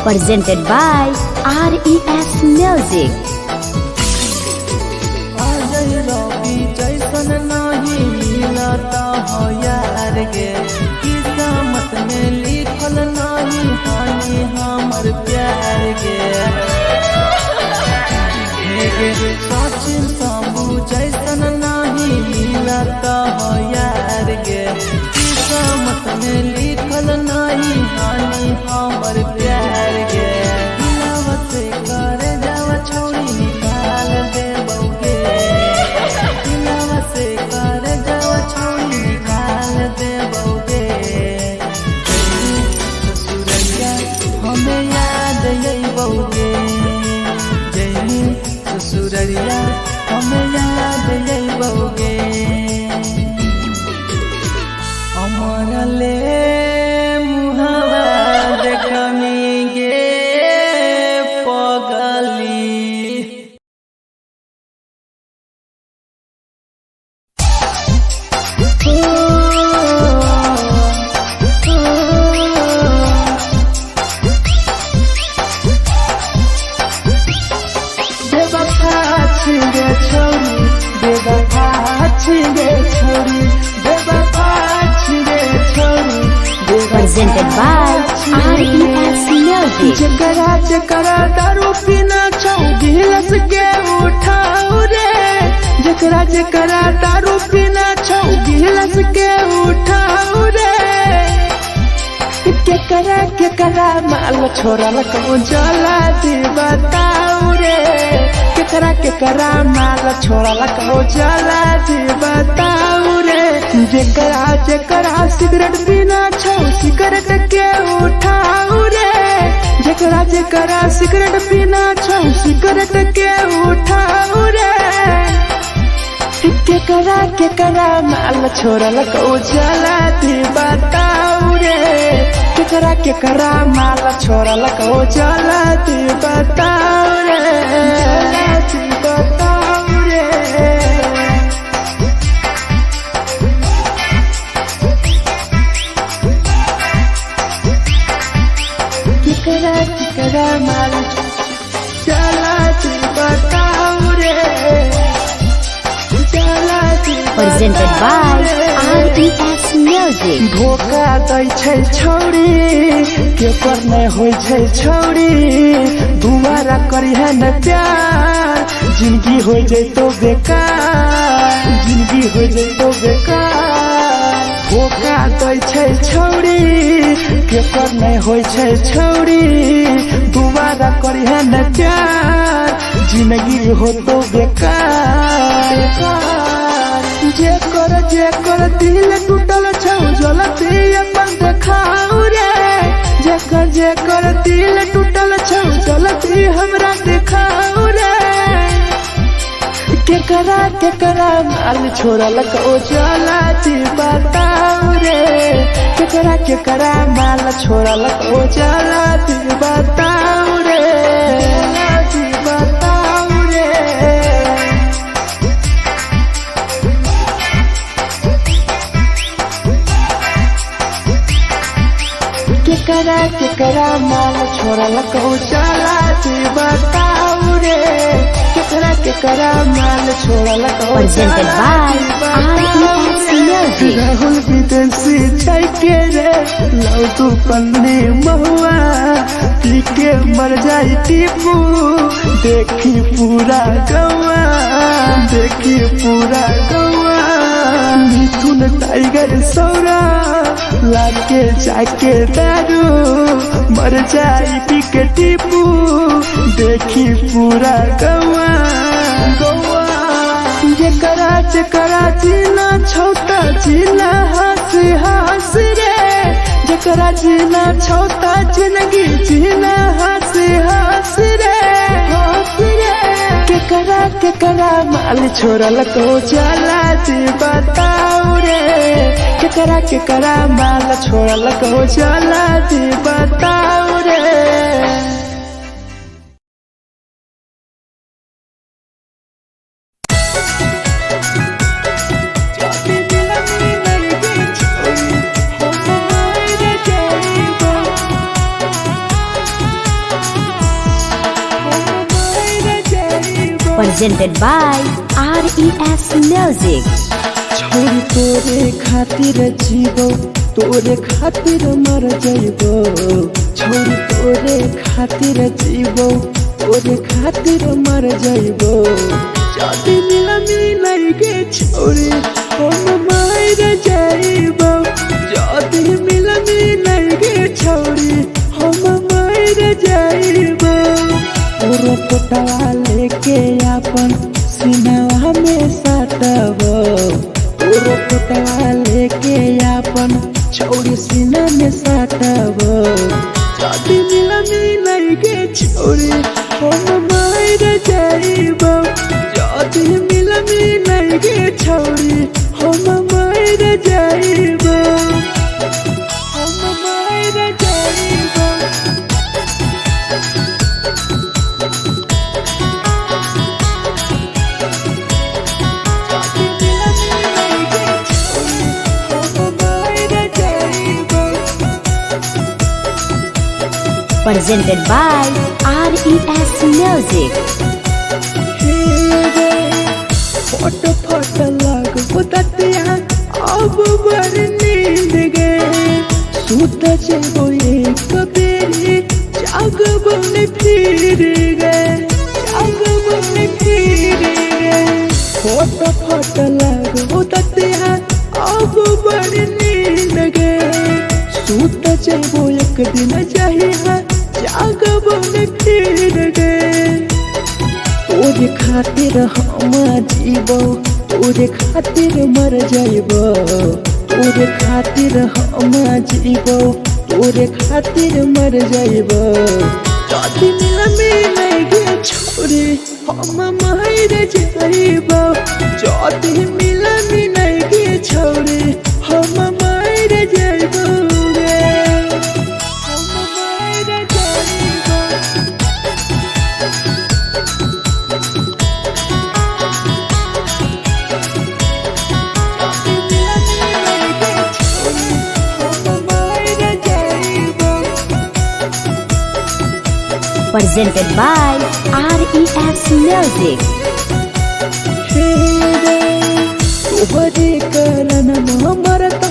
Presented by RES Music. Ajay रवि जैसन नहीं मिलता हो यार गे, किस्मत में लिखल नहीं हानि हमर प्यार गे। सचिन शंभू जैसन नहीं मिलता हो यार गे, किस्मत में लिखल नहीं हानि हमर प्यार गे। दिलवा से कर जावा छौड़ी निकाल देबोगे, दिलवा से कर जावा छौड़ी निकाल देबोगे। ससुरैया हमें याद अइबोगे, जैनी ससुरैया हमें याद अइबोगे। अमर ले मुहावा देखनी गे पगली। बेवफा छिगे छौरी, बेवफा छिगे छौरी, बेवफा छिगे छौरी। Presented by RES Music. जकरा जकरा दारू पीना छौ गिलास के उठाओ रे, जकरा जकरा दारू पीना छौ गिलास के उठाओ रे। केकरा माल छोड़ल को जला दी बताओ रे, केकरा माल छोड़ल को जला दी बताओ रे। जकरा सिगरेट पीना छौ सिगरेट के उठाओ रे, जकरा सिगरेट पीना छौ सिगरेट के उठाओ रे। केकरा माल छोड़ल को जला दी बताओ रे, केकरा माल छोड़ल को जला दी बताओ रे, जला दी बताओ रे। केकरा माल जला दी बताओ रे, जला दी Presented by RES Music. Music. धोखा दै छै छौरी के पर नहीं होय छै छौरी दोबारा करिहे न प्यार जिंदगी हो जैतो बेकार जिंदगी हो जैतो बेकार धोखा दै छै छौरी के पर नहीं होय छै छौरी दोबारा करिहे न प्यार जिंदगी हो तो बेकार जे कर दिल टूटल छौ जलती अपन देखाऊ रे जे कर दिल टूटल छौ जलती हमरा देखाऊ रे केकरा माल छोड़ल को जला जी बताऊ रे केकरा माल छोड़ल को जला जी बताऊ रे जी बताऊ रे केकरा माल छोड़ल को चला जी बताऊ रे केकरा माल छोड़ल को Presented by RES Music. Rahul विदेशी छै के रे लौ तू पन्नी महुआ पी के मर जाई टीपू देखी पूरा गौआ मिथुन टाइगर सौरा लाके जाके दारू मर जाई पी के टीपू देखी पूरा गौआ जेकरा जीना छोटा जीना हंस रे जेकरा जीना छोटा जिंदगी जीना हंस रे केकरा माल छोड़ल को जला जी बताऊ रे केकरा माल छोड़ल को जला जी बताऊ रे Presented by RES Music. छोरी तोरे खातिर जीवो तोरे खातिर मर जइबो छोरी तोरे खातिर जीवो तोरे खातिर मर जइबो जदी मिलई के छोरी हम मर जइबो जदी मिलई के छोरी हम मर जइबो तोरो पोटवा लेके अपन सीनावा में सटबो तोरो पोटवा लेके अपन छोरी सीना में सटबो जदी मिलई के छोरी हम मर जइबो जदी मिलई के छोरी हम मर जइबो हम मर जइबो Presented by RES Music. फट लग बुततिया अब बर नींद गए सूत जेबो एक बेरी जागबो ने फिर गए फट लग बुततिया अब बर नींद गए सूत जेबो एक दिन चाहिए जागबो ने फिर गए तोरे खातिर हम जीवो तोरे खातिर मर जाइबो तोरे खातिर हम जीवो तोरे खातिर मर जाइबो जदी मिलई के छोरी हम मर जाइबो जदी मिलई के छोरी हम मर जाइबो रे हम मर जाइबो Presented by RES Music. तोहरे करन मरत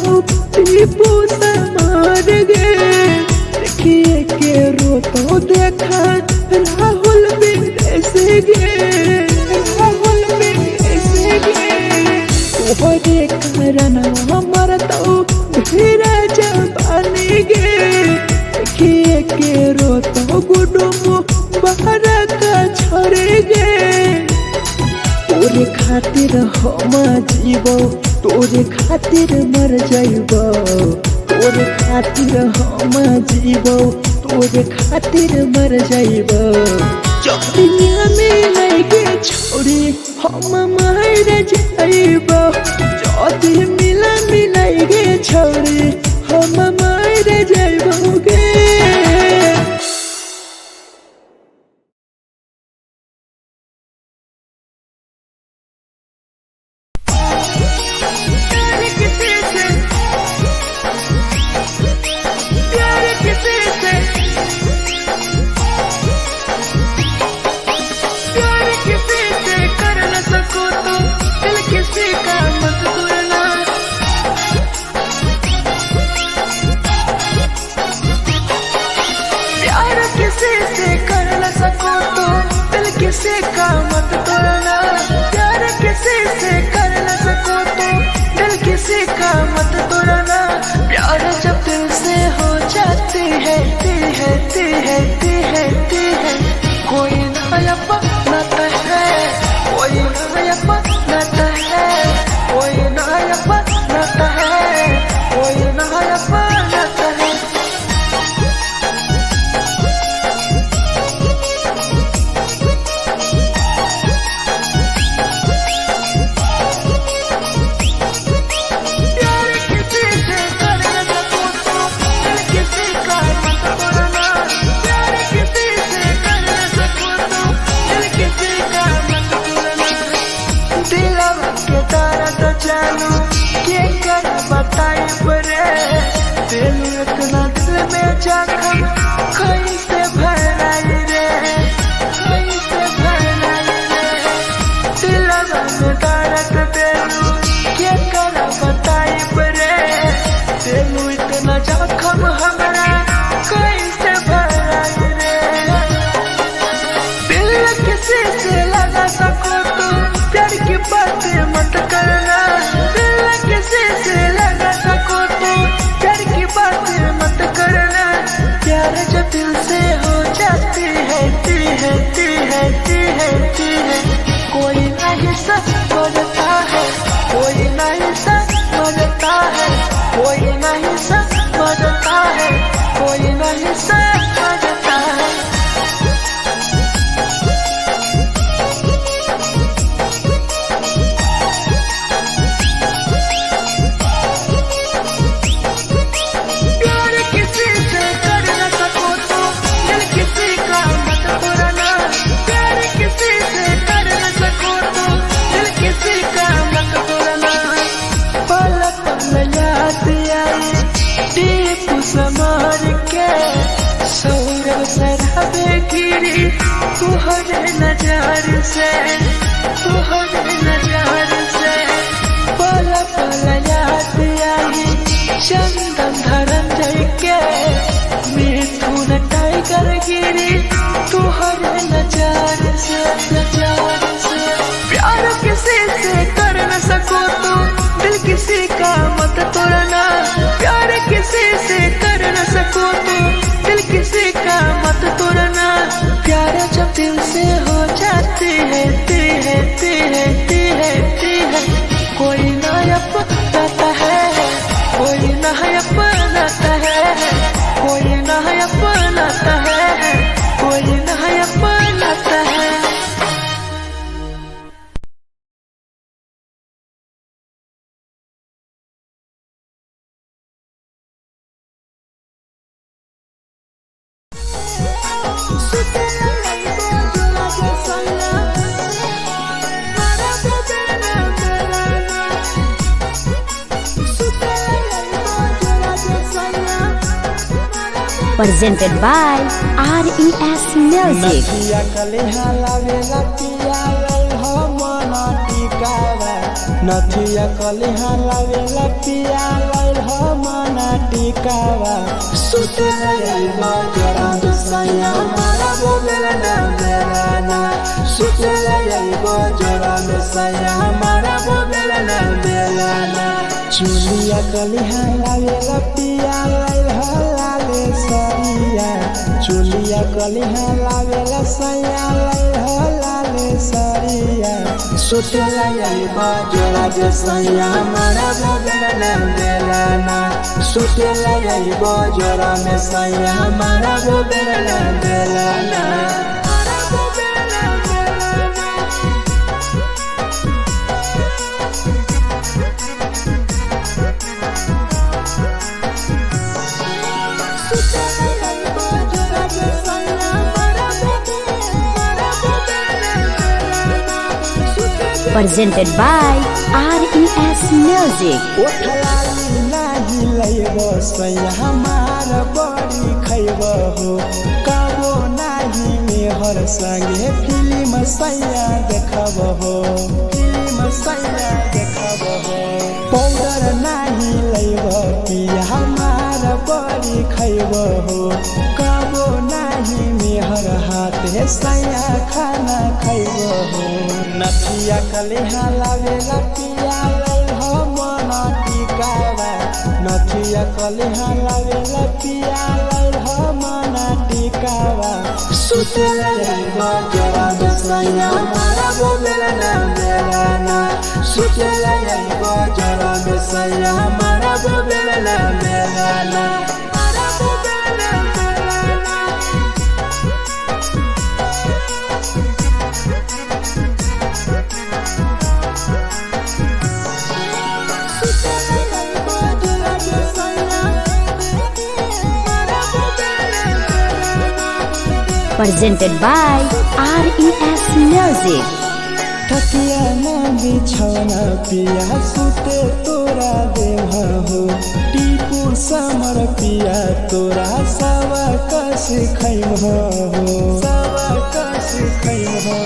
टीपू समार गे देखिए के रोतो देखा राहुल विदेश गे राहुल विदेश गे तोहरे कारण हमर तो धीरे जवानी गे देखिए के रोतो गुडुम बाहर का छोड़े गे तोरे खातिर हम जीवो तोरे खातिर मर जाइबो तोरे खातिर हम जीवो तोरे खातिर मर जाइबो दुनिया में लगे छोड़ी हम मर जाइबो जदी मिलाइगे छोड़ी हम मर जाइबो गे किसी का मत तोड़ना प्यार किसी से कर न सको तो दिल किसी का मत तोड़ना प्यार जब दिल से हो जाती है कोई नया बनाता है कोई नया बनाता है कोई नया बनाता है कोई नया बनाता है इतना दिल में जख्म कैसे भराई रे कैसे भराई रे दिलवा में दर्द देलू के कर बताई रे देलू इतना जख्म हमरा कैसे भराई रे दिल किसी से लगा सको तो प्यार की बातें मत करना दिल किसी से लगा सको तो प्यार की बातें मत करना प्यार जब दिल से हो जाती है कोई नहीं समझता है कोई नहीं समझता है कोई नहीं समझता है कोई नहीं समझता है समार के सौरभ सरहबे गिरी तुहरे नजार से पल पल याद आई चंदन धरंजय के मिथुन टाइगर गिरी तुहरे नजार से प्यार किसी से कर न सको तो दिल किसी का मत तोड़ना प्यार किसी से कर न सको तो दिल किसी का मत तोड़ना प्यार जब दिल से हो जाती है कोई नया बनाता है कोई नया बनाता है कोई नया बनाता है कोई नया बनाता है presented by RES Music. नदिया कलेहा लावे लतिया लई हो मन टिकावा नथिया कलिहा लावेला पिया लैल मना टिकावा सुते लैबा जरा सैया मारा बोलेला ना बेलाना सुते लैबा जरा सैया मारा बोलेला ना बेलाना चुलिया कलिहा लावेला पिया लैल लाले सरिया चुलिया कलिहा लावेला सैया लैल लाले सरिया सुते लैबा जरा सैया मारा बोलेला ना बेलाना सुते लैबा जरा सैया मारा बोलेला ना बेलाना Presented by RES Music. हमारा बड़ी खैब हो कबो नाही मेहर संगे फिल्म सैया देखब हो फिल्म सैया देखब हो पाउडर नाही लैब पिया हमारा बड़ी खैब हो कबो नाही मेहर हाथे सैया खाना खैब हो नथिया कलिहा लावेला पिया मना टिकावा नथिया कलिहा लावेला पिया मना टिकावा सुते लैबा जरा सैया मारा बोलेला ना बेलाना सुते लैबा जरा सैया मारा बोलेला ना बेलाना Presented by RES Music. तकिया ना बिछौना पिया सुते तोरा देह हो टीपू समर पिया तोरा सवा कस खैम हो सवा कस खैम हो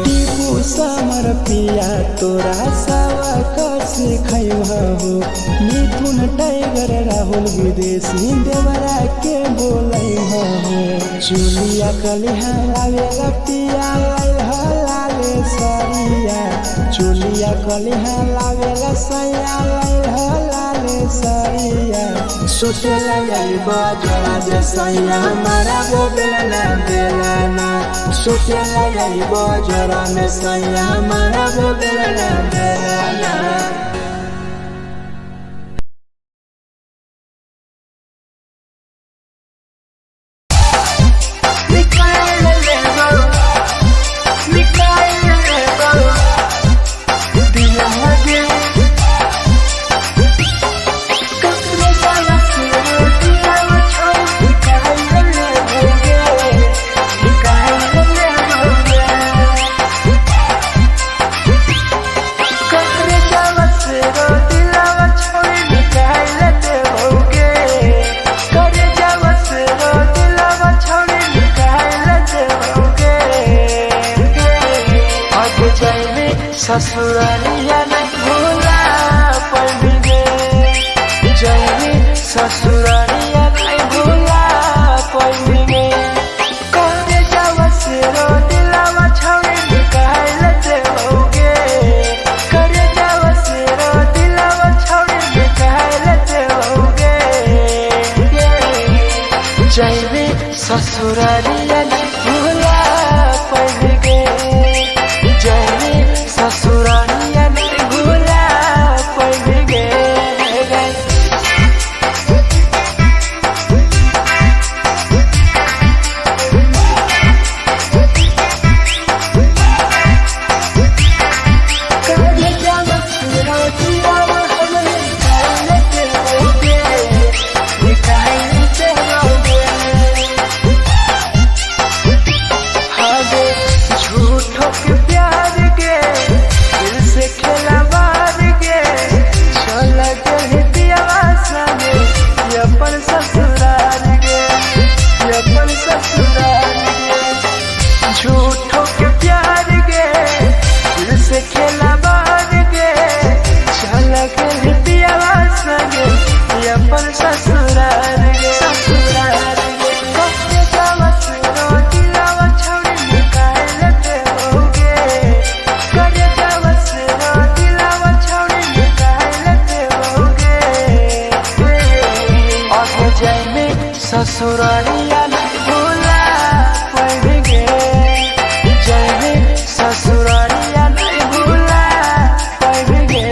टीपू समर पिया तोरा सवा कस खैम हो मिथुन टाइगर राहुल विदेशी देवरा के बोलै हो चुलिया कलिहा लावेला पिया लाले सरिया चुलिया कलिहा लावेला सैया लाले सरिया सुते लैबा जरा सैया मारा बोलेला ना बेलाना सुते लैबा जरा सैया मारा बोलेला ना बेलाना ससुरालिया नहीं भूला पड़ेंगे जाएंगे ससुरालिया नहीं भूला पड़ेंगे करे जावा से रो दिलावा छावे निकाल लेते होगे करे जावा से रो दिलावा छावे निकाल लेते होगे जाएंगे ससुरालिया नहीं भूला पड़ेंगे जाएंगे ससुरालिया नहीं भूला पड़ेंगे ससुरालिया नहीं भूला पाएंगे, जाएंगे ससुरालिया नहीं भूला पाएंगे।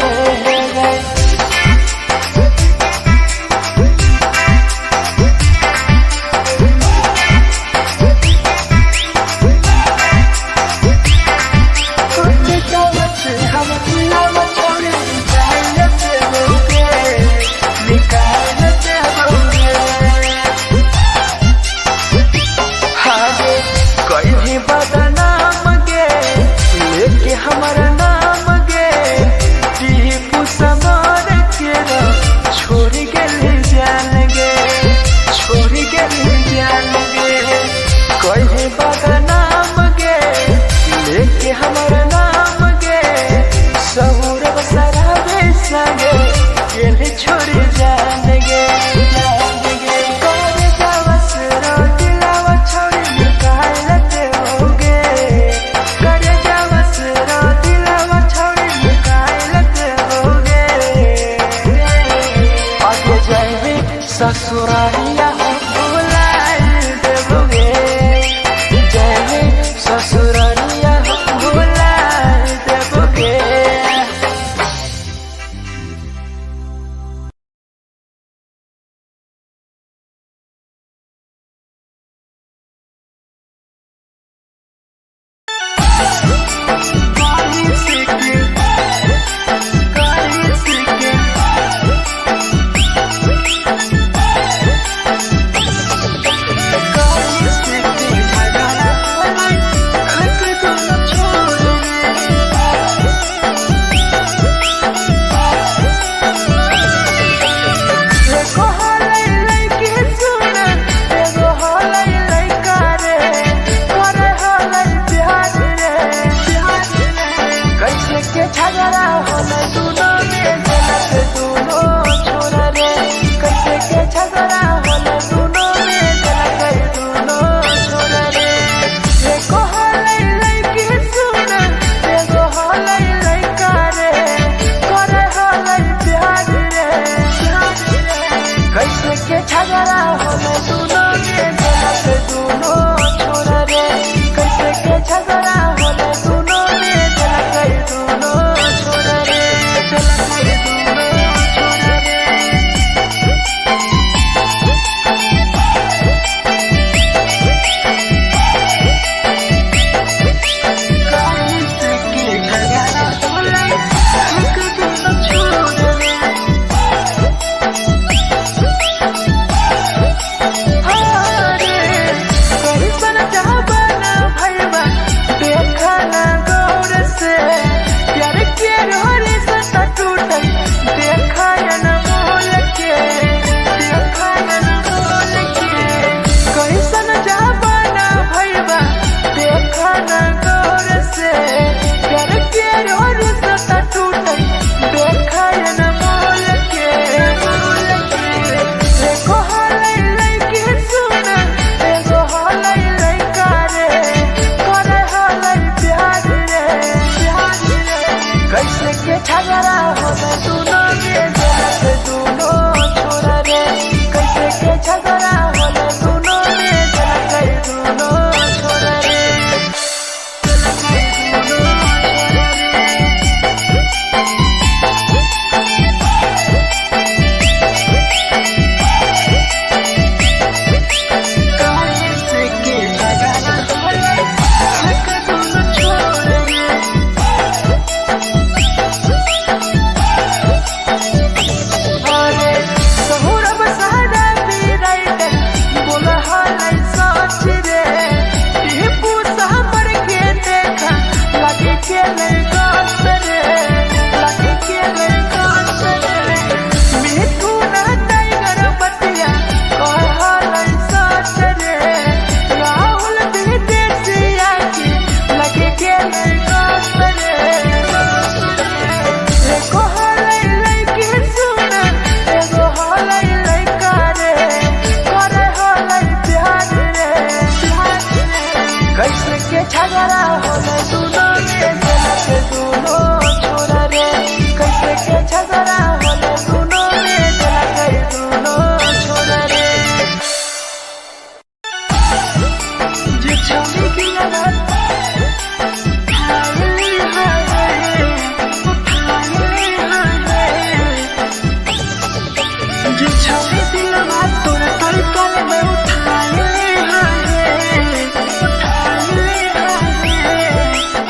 हमारा नाम गे टीपू समर के छोड़ गए जान गे, छोड़ गए जान गे। कहीं बदनाम गे लेके हमारा नाम गे, सहूर बसरावे संगे गेले छोड़ जान गे, जान गे। करे जावस रो दिलावा छोड़ निकाल ते होगे, करे जावस रो दिलावा छोड़ निकाल ते होगे। आगे जाएंगे ससुरालिया भुलाए देवोगे, जाएंगे ससुरालिया भुलाए देवोगे।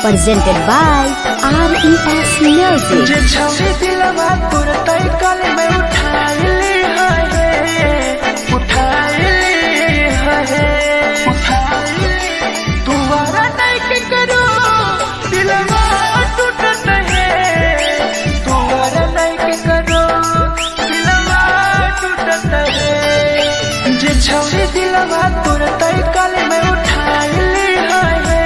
presented by RES Music. जे छौरी दिलवा तोर तई कल में उठाइली है तुम्हारा नहीं के करो दिलवा टूटत है तुम्हारा नहीं के करो दिलवा टूटत है जे छौरी दिलवा तोर तई कल में उठाइली है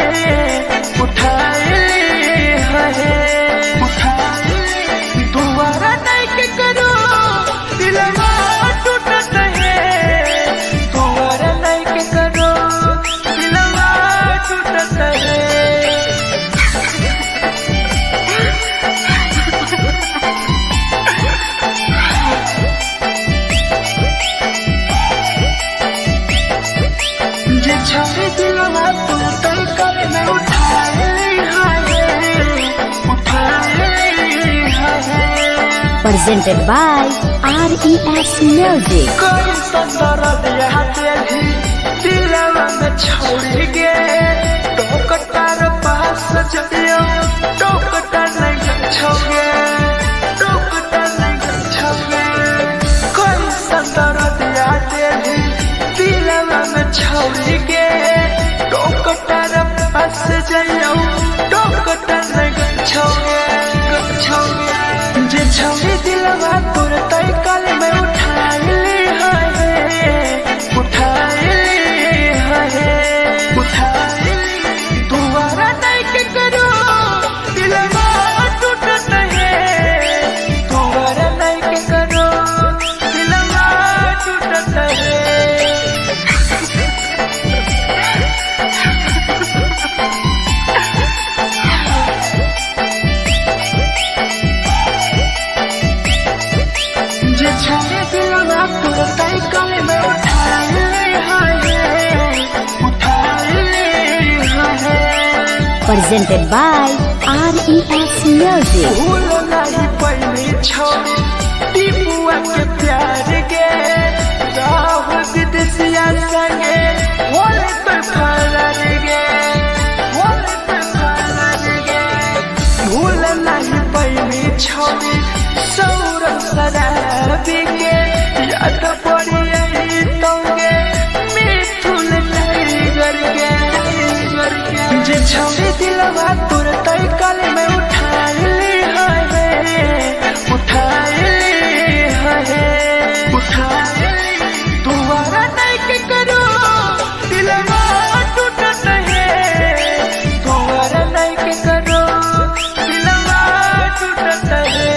तुम्हारा नहीं के करो दिलवा टूटत है तुम्हारा नहीं के करो दिलवा टूटत है जे छवि दिलवा तुम तई कल में उठाइली है Presented by RES Music. कोई संदर दिया तेरी दिलवा में छोड़ के टोकटार पास जइयो टोकटार नहीं छोगे टोकटार नहीं छोगे कोई संदर दिया तेरी दिलवा में छोड़ के टोकटार पास जइयो टोकटार नहीं छोगे जे छवि दिलवा तोर तई कल में उठाइली है तुम्हारा नहीं के करो दिलवा टूटत है तुम्हारा नहीं के करो दिलवा टूटत है जे छवि दिलवा तोर तई कल में उठाइली है Presented by RES Music. भूल नहीं पहली छोड़ी टीपुआ के प्यार के राहुल विदेशिया संगे होले तो फरार गे भूल नहीं पहली छोड़ी सौरभ शराबी के याद पड़ी यही तोगे मिथुन टाइगर के जे छवि दिलवा तोर तई कल में उठाइली है तुम्हारा नहीं के करो दिलवा टूटत है तुम्हारा नहीं के करो दिलवा टूटत है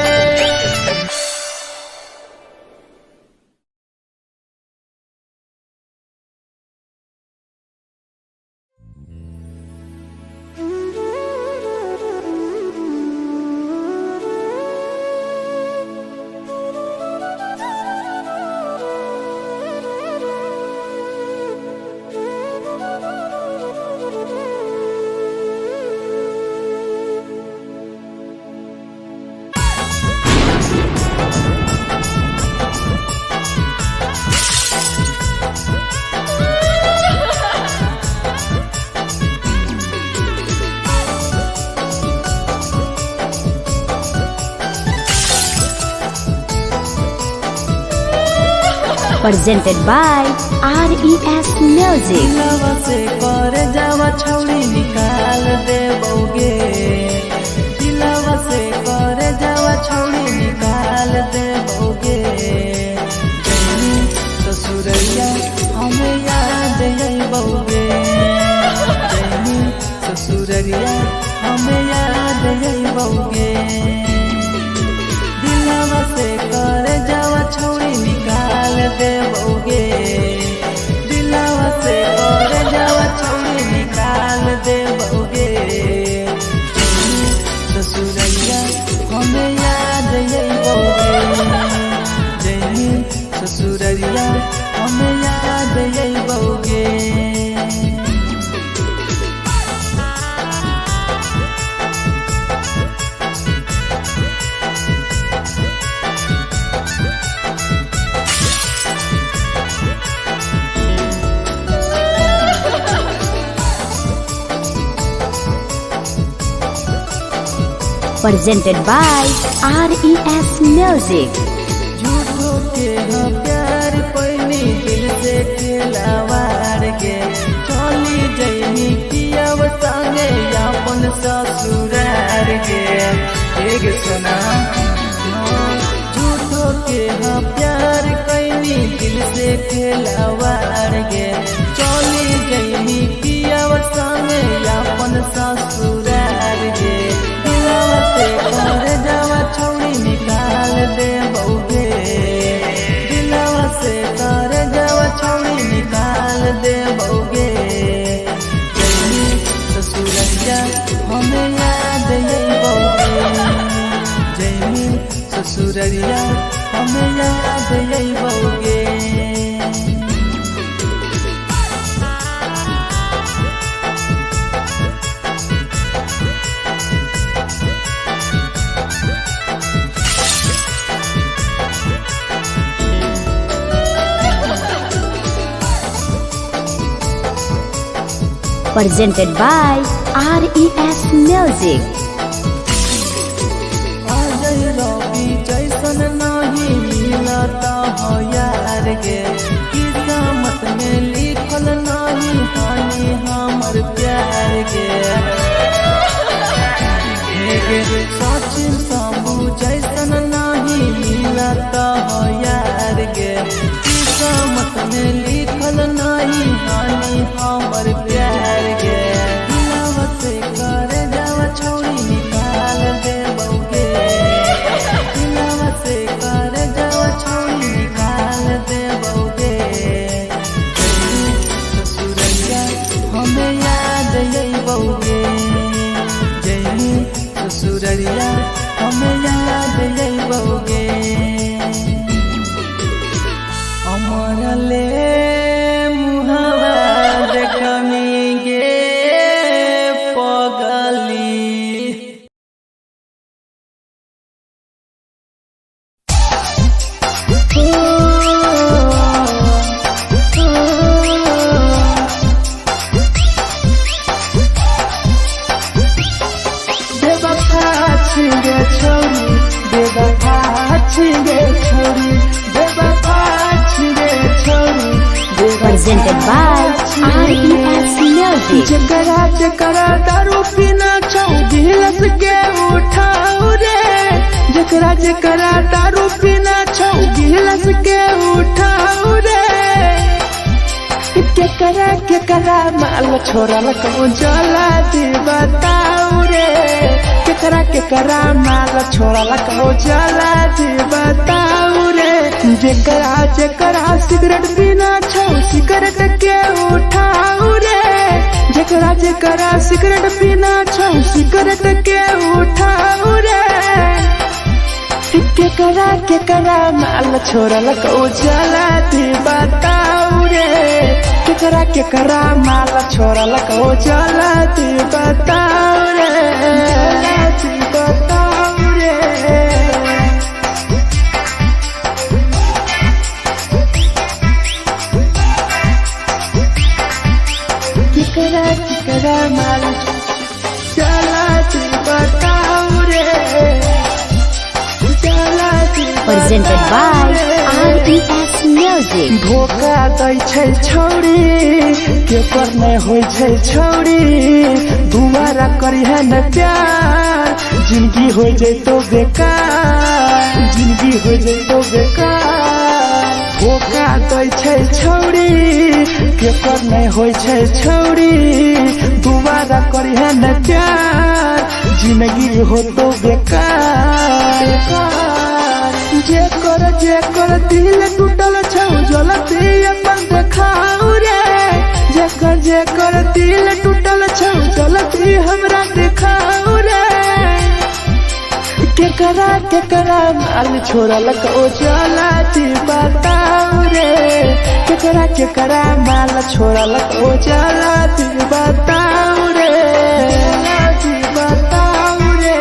Presented by RES Music. दिलवा से कर जावा छौड़ी निकाल देबोगे दिलवा से कर जावा छौड़ी निकाल देबोगे जैनी ससुरैया हमें याद अइबोगे जैनी ससुरैया हमें याद अइबोगे दिलवा से कर जावा छौड़ी निकाल देबोगे दिलवा से कर जावा छौड़ी निकाल देबोगे ससुरैया हमें याद अइबोगे जैनी ससुरैया हमें याद अइबोगे presented by RES Music. झूठो के हाँ प्यार पैनी दिल से खिलावार के चली जैनी किया संगे अपन ससुरार के एक सुना झूठो के हाँ प्यार कैनी दिल से खिलावार के चली जैनी किया संगे अपन ससुरार के दिलवा से घर जावा छौड़ी निकाल दे बउगे दिलवा से घर जावा छौड़ी निकाल दे बउगे जैनी ससुरैया हमें याद यही बउगे जैनी ससुरैया हमें याद यही बउगे Presented by RES Music. Ajay रवि जैसन नहीं मिलता हो यार गे किस्मत में लिखल नहीं हानि हमर प्यार गे सचिन शंभू जैसन नहीं मिलता हो यार गे किस्मत में लिखल नहीं हानि हमर प्यार गे दिलवा से कर जावा छौड़ी निकाल दे बउगे दिलवा से कर जावा छौड़ी निकाल दे बउगे ससुरैया हमें याद यही बउगे जैनी ससुरैया हमें याद यही बउगे अमर ले मुहावा देखमी गे पगली बेवफा छिगे छोरी बेवफा छिगे छोरी बेवफा छिगे छोरी Presented by RES Music. जकरा जकरा दारू पीना छौ गिलस के उठाऊ रे जकरा जकरा दारू पीना छौ गिलस के उठाऊ रे केकरा माल छोड़ल कहूँ जला दी बताऊ रे केकरा माल छोड़ल कहूँ जला दी बताऊ रे जकरा जकरा सिगरेट पीना छौ सिगरेट के उठाऊ रे जकरा जकरा सिगरेट पीना छौ सिगरेट के उठाऊ रे केकरा माल छोड़ल कहूँ जला दी बताऊ रे केकरा माल छोड़ल कहूँ जला दी बताऊ रे जला दी बताऊ रे केकरा माल चला दी बताऊ रे चला दी Presented by RES Music. धोखा दै छै छौड़ी केकर नहीं होइ छै छौड़ी दुबारा करिहे न प्यार जिंदगी हो जैतो बेकार जिंदगी हो जैतो बेकार धोखा दै छै छौड़ी केकर नहीं होइ छै छौड़ी दुबारा करिहे न प्यार जिंदगी हो तो बेकार जेकर दिल टूटल छौ जलती अपन देखाऊ रे जेकर दिल टूटल छौ जलती हमरा देखाऊ रे केकरा माल छोड़ल को जलती बताऊ रे केकरा माल छोड़ल को जलती बताऊ रे जलती बताऊ रे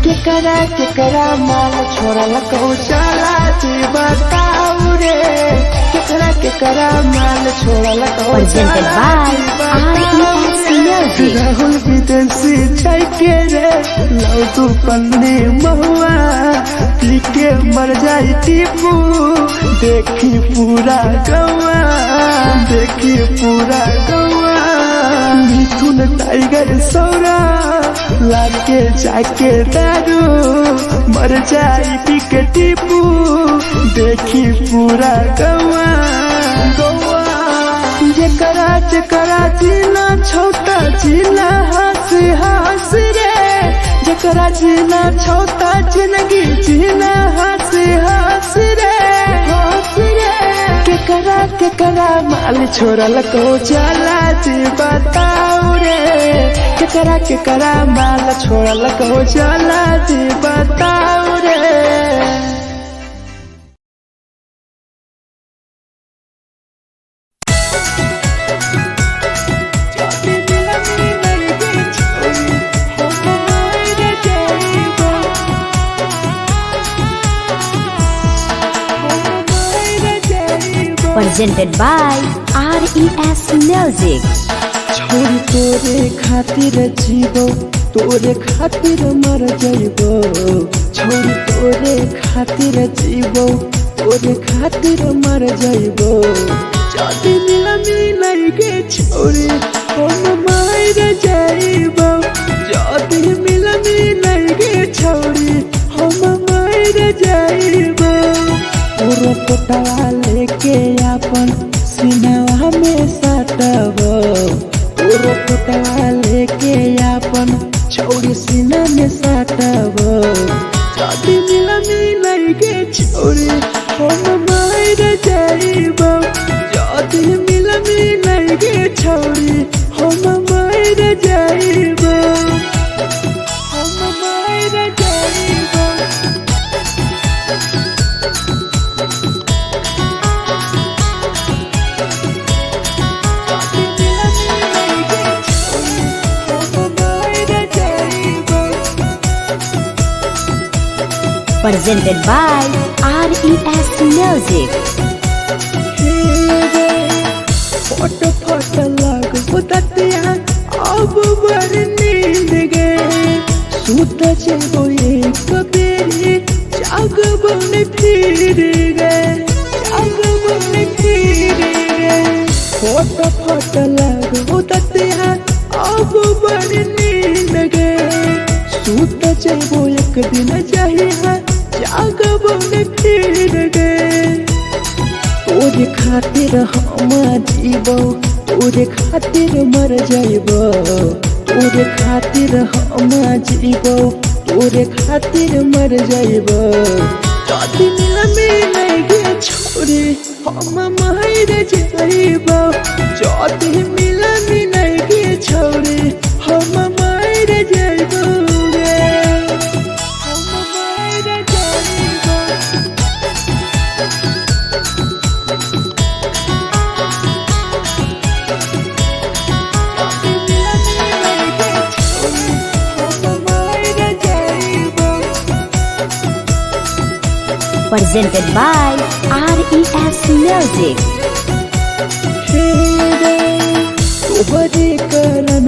केकरा माल छोड़ल कहू चला जी बताऊ रे केकरा केकरा माल छोड़लको Presented by RES Music. Rahul विदेशी छाई के रे लौ तू पन्नी महुआ पी के मर जाई टीपू देखी पूरा गौआ देखी पूरा गौआ मिथुन टाइगर सौरा लाके जाके दारू मर जाई पी के टीपू देखी पूरा गौआ गौआ जेकरा जेकरा जीना छोटा जीना हंस हंस रे जेकरा जीना छोटा जिंदगी जीना हंस हंस रे हंस रे केकरा केकरा माल छोड़लको चला जी बताओ रे केकरा केकरा माल छोड़लको चला जी बताओ रे। Presented by RES Music. छोड़ तोरे खातिर जीवो तोरे खातिर मर जाइबो छोड़ तोरे खातिर जीवो तोरे खातिर मर जाइबो जाति मिलन के छोड़ी हम मर जाइबो जाति मिलन के छोड़ी हम मर जाइबो पूरा पोटवा लेके अपन सीनावा में सटबो पूरा पोटवा लेके अपन छौड़ी सीना में सटबो जाति मिलन के छोड़ी हम मर जाइबो जाति मिलन के छोड़ी हम मर जाइबो हम मर जाइबो। Presented by RES Music. फट फट लग बुततिया अब बर नींद गे सूत जेबो एक बेरी जागबो ने फिर गे जागबो ने फिर गे फट फट लग बुततिया अब बर नींद गे सूत जेबो एक दिन चाहिए जागबो ने फिर गे तोरे खातिर हम जीवो तोरे खातिर मर जाइबो तोरे खातिर हम जीवो तोरे खातिर मर जाइबो जाति मिलन के छोड़ी हम मर जाइबो जाति मिलन के छोड़ी हम मर जाइबो हम मर जाइबो। Presented by RES Music. तोहरे करन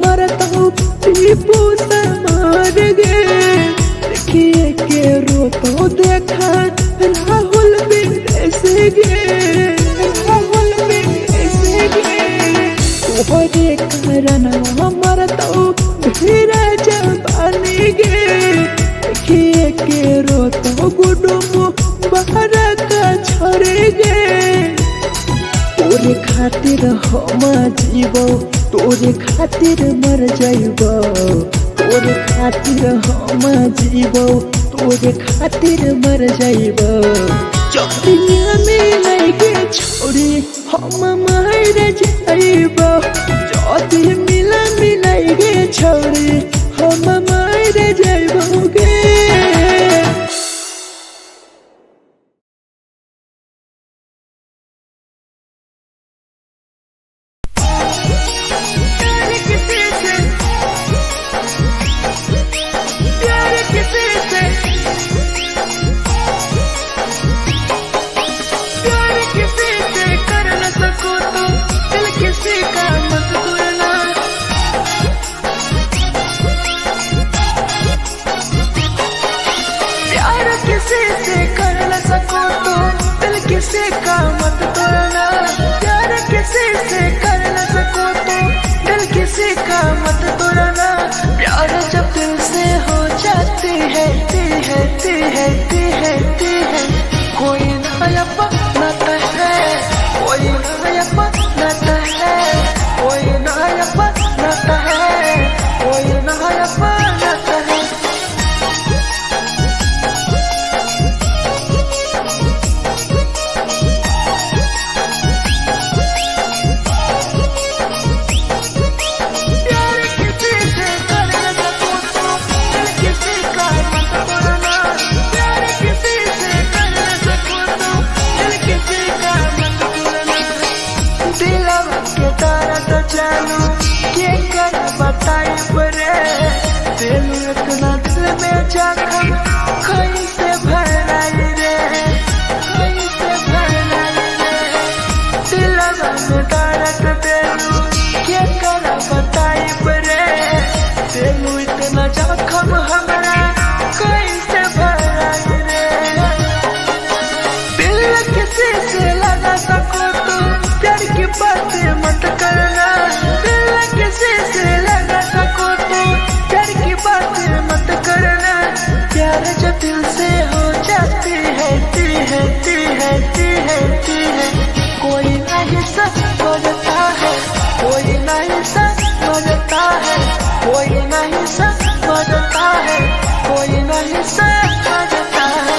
मरत हो टीपू समार गे देखिए के रोतो देखा राहुल विदेश गे राहुल विदेश गे तोहरे करन मरत हो धीरे जवानी गे देखिए के रोतो गुडुमो बाहर का छोड़े गे तोरे खातिर हम जीवो तोरे खातिर मर जाइबो तोरे खातिर हम जीवो तोरे खातिर मर जाइबो जाति मिलन के छोड़ी हम मर जाइबो जाति मिलन के छोड़ी हम मर जाइबो गे। में जखम कैसे भराई रे, कैसे भराई रे। दिलवा में दर्द देलू केकरा बताई रे, देलू इतना जखम हमरा कैसे भराई रे। दिल किसी से लगा सको तो प्यार की बातें मत करना, दिल किसी से लगा सको तो प्यार की बातें मत करना। प्यार जो दिल से हो जाती है ती है ती है ती है ती है। कोई नहीं समझता है, कोई नहीं समझता है, कोई नहीं समझता है, कोई नहीं समझता है।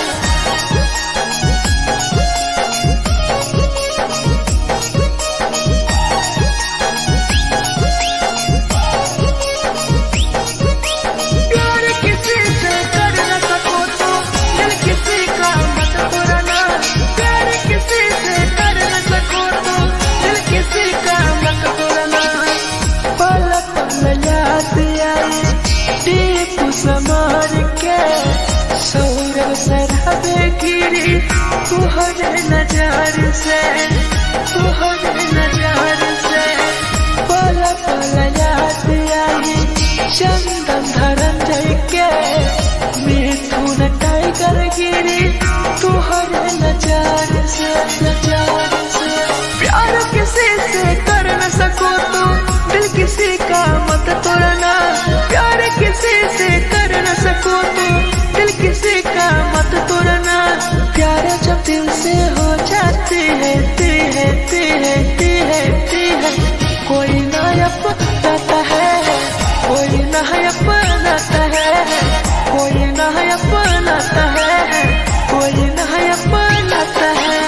प्यार किसी से कर न सको तो दिल किसी का मत तोड़ना, प्यार किसी से कर न सको तो दिल किसी का मत तोड़ना। पल पल याद आई टीपू समार के, सौरभ शराबे गिरी तुहरे नजर से, तुहरे नजर से। पल पल याद आई चंदन धरंजय के, मिथुन टाइगर गिरी तुहरे नजर से, नजर से। प्यार किसी से कर न सको तो दिल किसी का मत तोड़ना, प्यार किसी से कर न सको तो दिल किसी का मत तोड़ना। प्यार जब दिल से हो जाती है ती है ती है ती है ती है। कोई ना अपनाता है, कोई ना अपनाता है, कोई ना अपनाता है, कोई ना अपनाता है।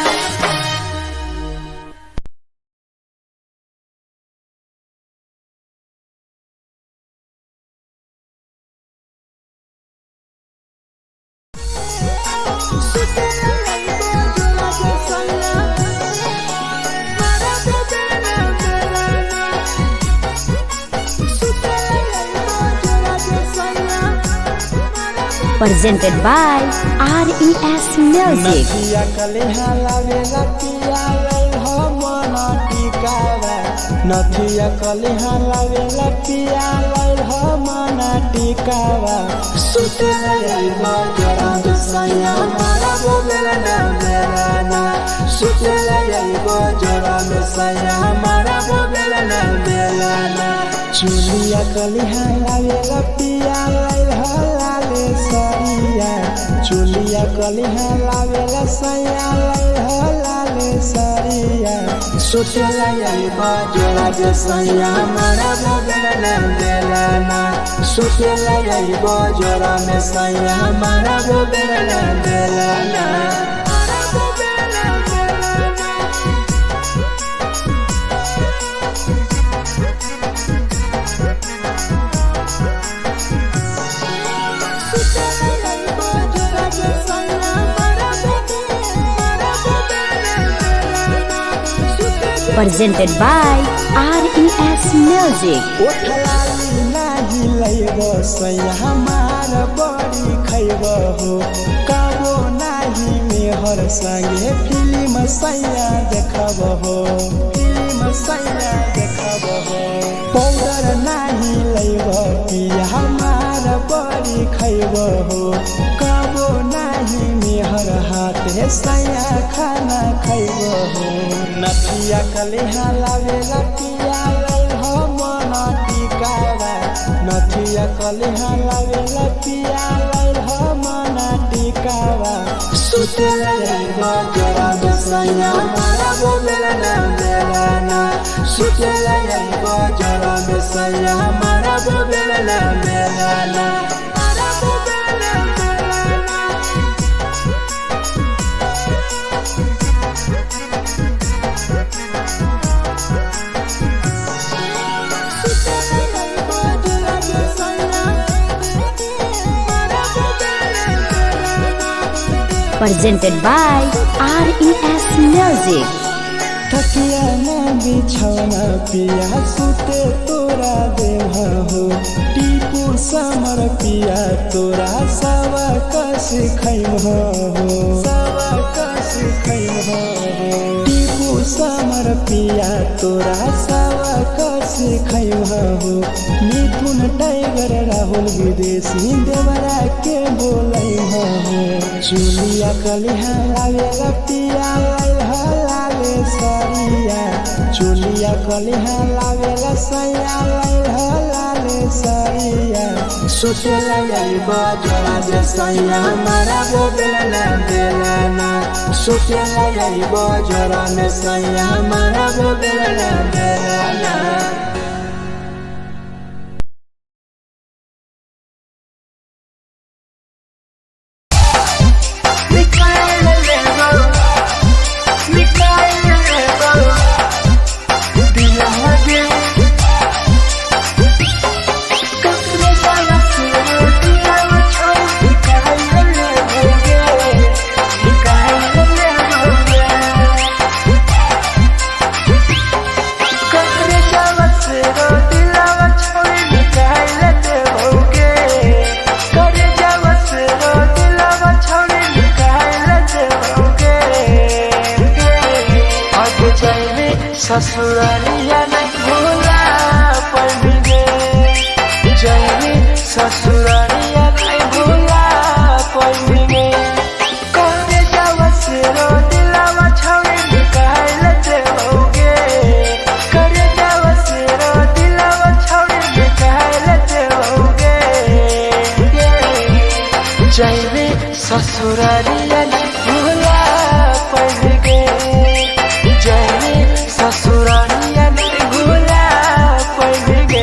Presented by RES Music. नथिया कलिहा लावेला पिया लई हो मना टिकावा, नथिया कलिहा लावेला पिया लई हो मना टिकावा। सुतेला यइबो जरा सैया मारा बोलेला ना मेरा ना, सुतेला यइबो जरा सैया मारा बोलेला ना मेरा ना। चुलिया कलिहा लावेला पिया लई हो लाले सरिया, चुलिया कलिहा लावेला सैया लई हो लाले सरिया। सुतेला यइबो जरा सैया मारा बोलेला ना मेरा ना, सुतेला यइबो जरा सैया मारा बोलेला ना मेरा ना। Presented by RES Music. ओठलाली नाही लइबो सैया हमार बड़ी खइबो हो, कबो नाही मेहर संगे फिल्म सैया देखबो हो, फिल्म सैया देखबो हो। पाउडर नाही लइबो पिया हमार बड़ी खइबो हो, कबो नाही मेहर हाथे सैया खाना खइबो हो। नथिया कलिहा लावेला पिया लई हो मना टिकावा, नथिया कलिहा लावेला पिया लई हो मना टिकावा। सुतेला यइबो जरा सैया मारा बोलेला ना मेरा ना, सुतेला यइबो जरा सैया मारा बोलेला ना मेरा ना। Presented by RES Music. तकिया ना बिछौना पिया सुते तोरा देवा हो टीपू समर पिया तोरा सवा कस खैम हो सवा कस खैम हो टीपू समर पिया तोरा सवा कस खैम हो मिथुन टाइगर राहुल विदेशी देवरा के बोलै हो चुलिया कलिहा लागेला पिया लाले सरिया चुलिया कलिहा लागेला सैया लाले सरिया सुतेला गई बजरा जे सैया मारा वो बेला बेला सुतेला गई बजरा में सैया मारा वो बेला बेला ससुरालिया नहीं भूला पड़ेंगे जाएंगे ससुरालिया नहीं भूला पड़ेंगे करे जावा से रो दिलावा छावे निकाल लेते होगे करे जावा से रो दिलावा छावे निकाल लेते होगे जाएंगे ससुरालिया नहीं भूला पड़ेंगे ससुरालिया नहीं भूला पड़ेंगे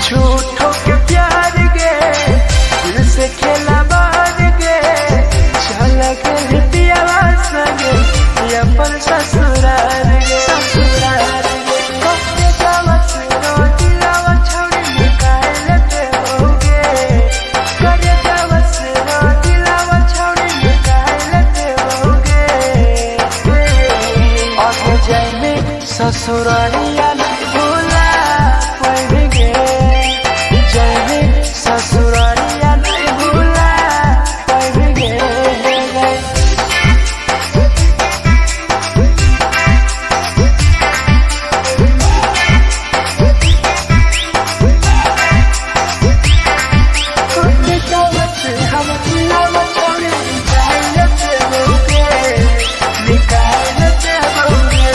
झूठों के प्यार के दिल से खेला बार के चल के दिया संगे अपन ससुराल के ससुराल के कब जावा से रो दिलावा छोड़ी निकाल लेते होगे कर जावा से रो दिलावा छोड़ी निकाल लेते होगे और जाए में ससुरालिया नहीं भूला पड़ेंगे ससुरालिया नहीं भूला पड़ेंगे हम दिलावा छोड़े निकाल लेते होगे निकाल लेते होगे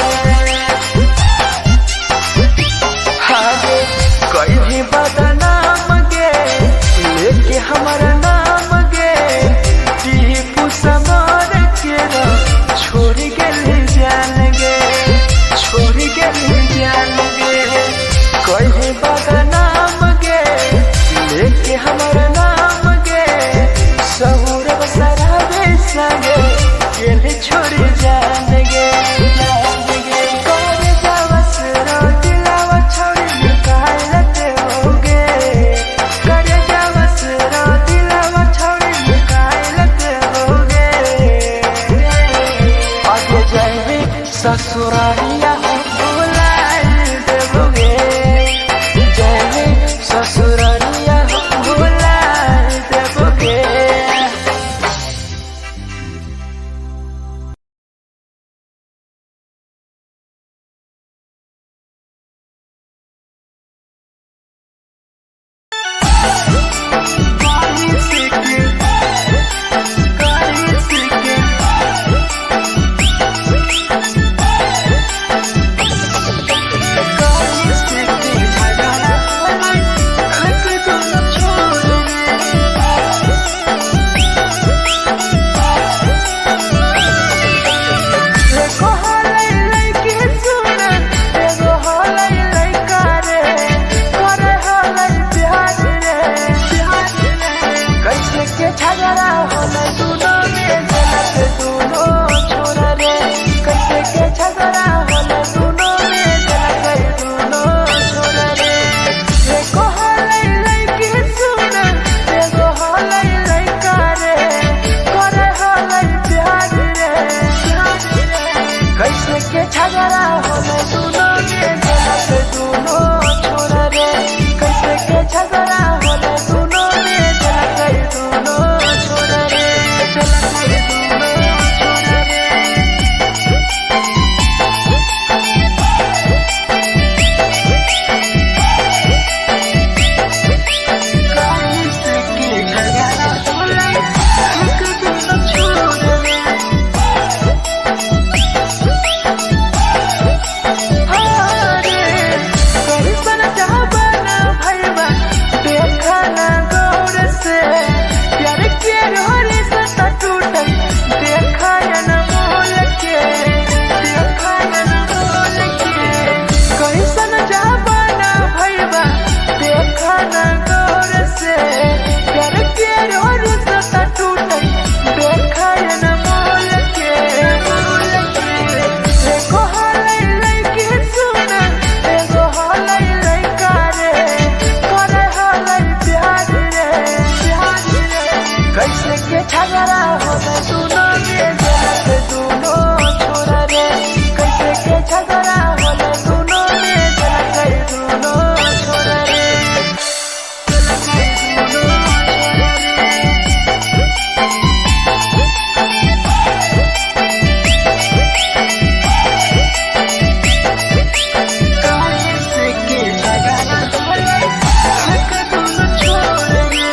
झगड़ा होले दोनों में जलत दोनों छोरा रे कैसे के झगड़ा होले दोनों में जलत दोनों छोरा रे एको होले लइकी सुन एगो होले लइका रे करे होले प्यार रे कैसे के झगड़ा होले दोनों में जलत दोनों छोरा रे कैसे के झगड़ा होले दोनों में जलत दोनों छोरा रे जलत दोनों छोरा रे कैसे के झगड़ा होले दोनों छोरा रे झगड़ा होले दोनों में जलत दोनों छोरा रे कैसे के झगड़ा होले दोनों में जलत दोनों छोरा रे जलत दोनों छोरा रे कैसे के झगड़ा होले दोनों छोरा रे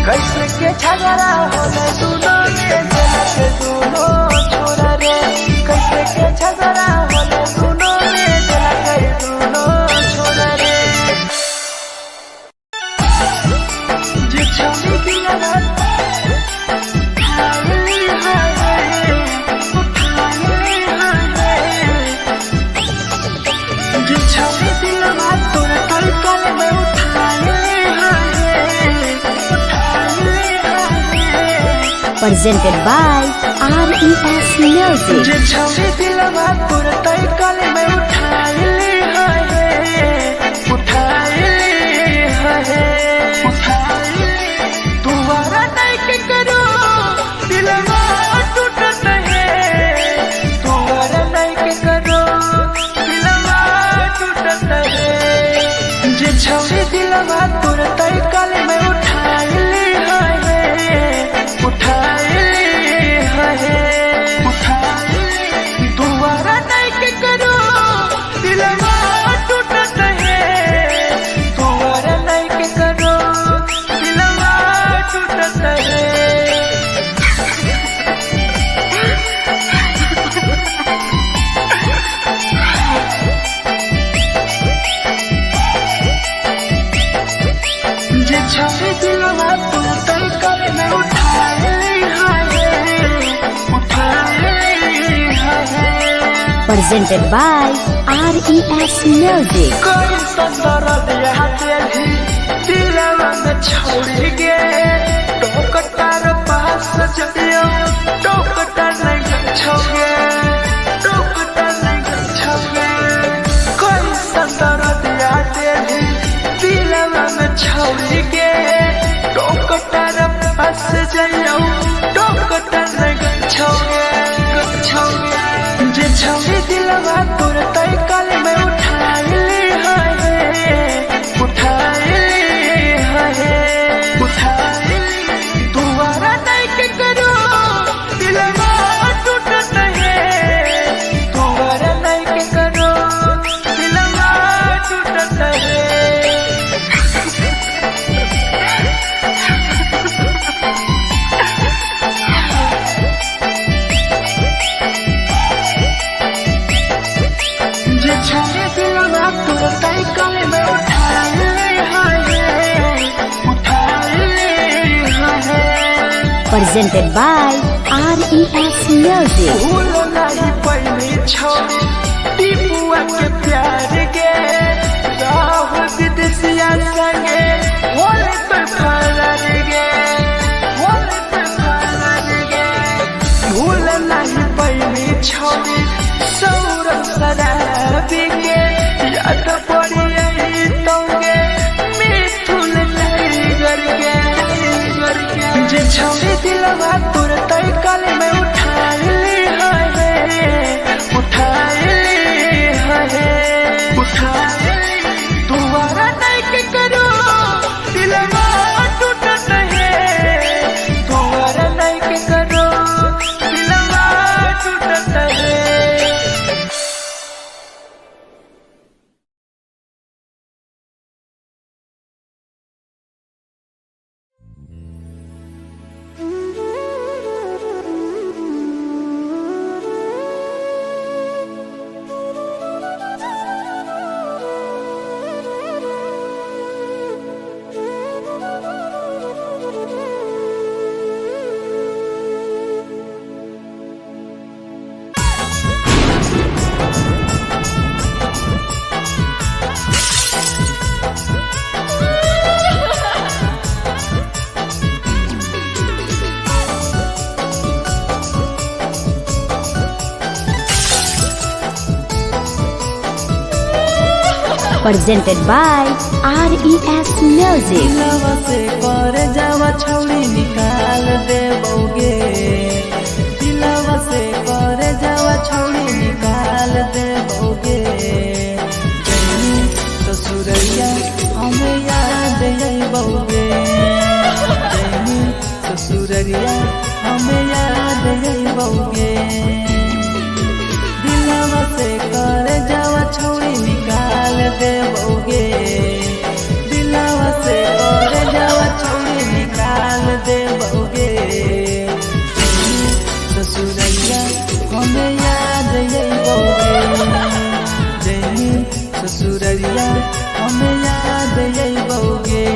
कैसे के झगड़ा होले दोनों में जलत दोनों छोरा रे कैसे के झगड़ा होले दोनों में जलत दोनों छोरा रे जे छौरी दिया जे छौरी दिया तोर तलकल में उठाए presented by RES Music. जे छौरी दिलवा तोर तलकल में उठाए तुम्हारा नहीं के करो दिलवा टूटत है तुम्हारा नहीं के करो दिलवा टूटत है जे छौरी दिलवा तोर तलकल में उठाए तुम्हारा नहीं के करो दिलवा टूटत है तुम्हारा नहीं के करो दिलवा टूटत है जे छौरी दिलवा तोर तलकल में उठाए Presented by RES Music. कोई संदर दिया तेरी दिलवा में छोड़ गे टोकटार पास जइयो टोकटार नहीं छोगे टोकटार नहीं छोगे कोई संदर दिया तेरी दिलवा में छोड़ गे टोकटार पास जइयो टोकटार नहीं छोगे जे छौरी दिलवा तोर तलकल में उठाए तुम्हारा नहीं के करो दिलवा टूट presented by RES Music. भूल नहीं पहली छोड़ी टीपुआ के प्यार के राह विदेशिया संगे होले पे फरार गे होले पे फरार गे भूल नहीं पहली छोड़ी सौरभ शराबी के याद पड़ी यही तोगे मिथुन टाइगर के जे छोड़ी दिलवा तुरंत कल में उठा ली दोबारा नहीं के करो दिलवा टूटत है दोबारा नहीं के करो दिलवा टूटत है। Presented by RES Music. दिलवा से कर जावा छौड़ी निकाल देबोगे दिलवा से कर जावा छौड़ी निकाल देबोगे जैनी ससुरैया हमें याद अइबोगे जैनी ससुरैया हमें याद अइबोगे दिलवा से कर जावा छौड़ी निकाल देबोगे दिलवा से और जावा छौड़ी निकाल देबोगे ससुरैया हमें याद अइबोगे जैनी ससुरैया हमें याद अइबोगे।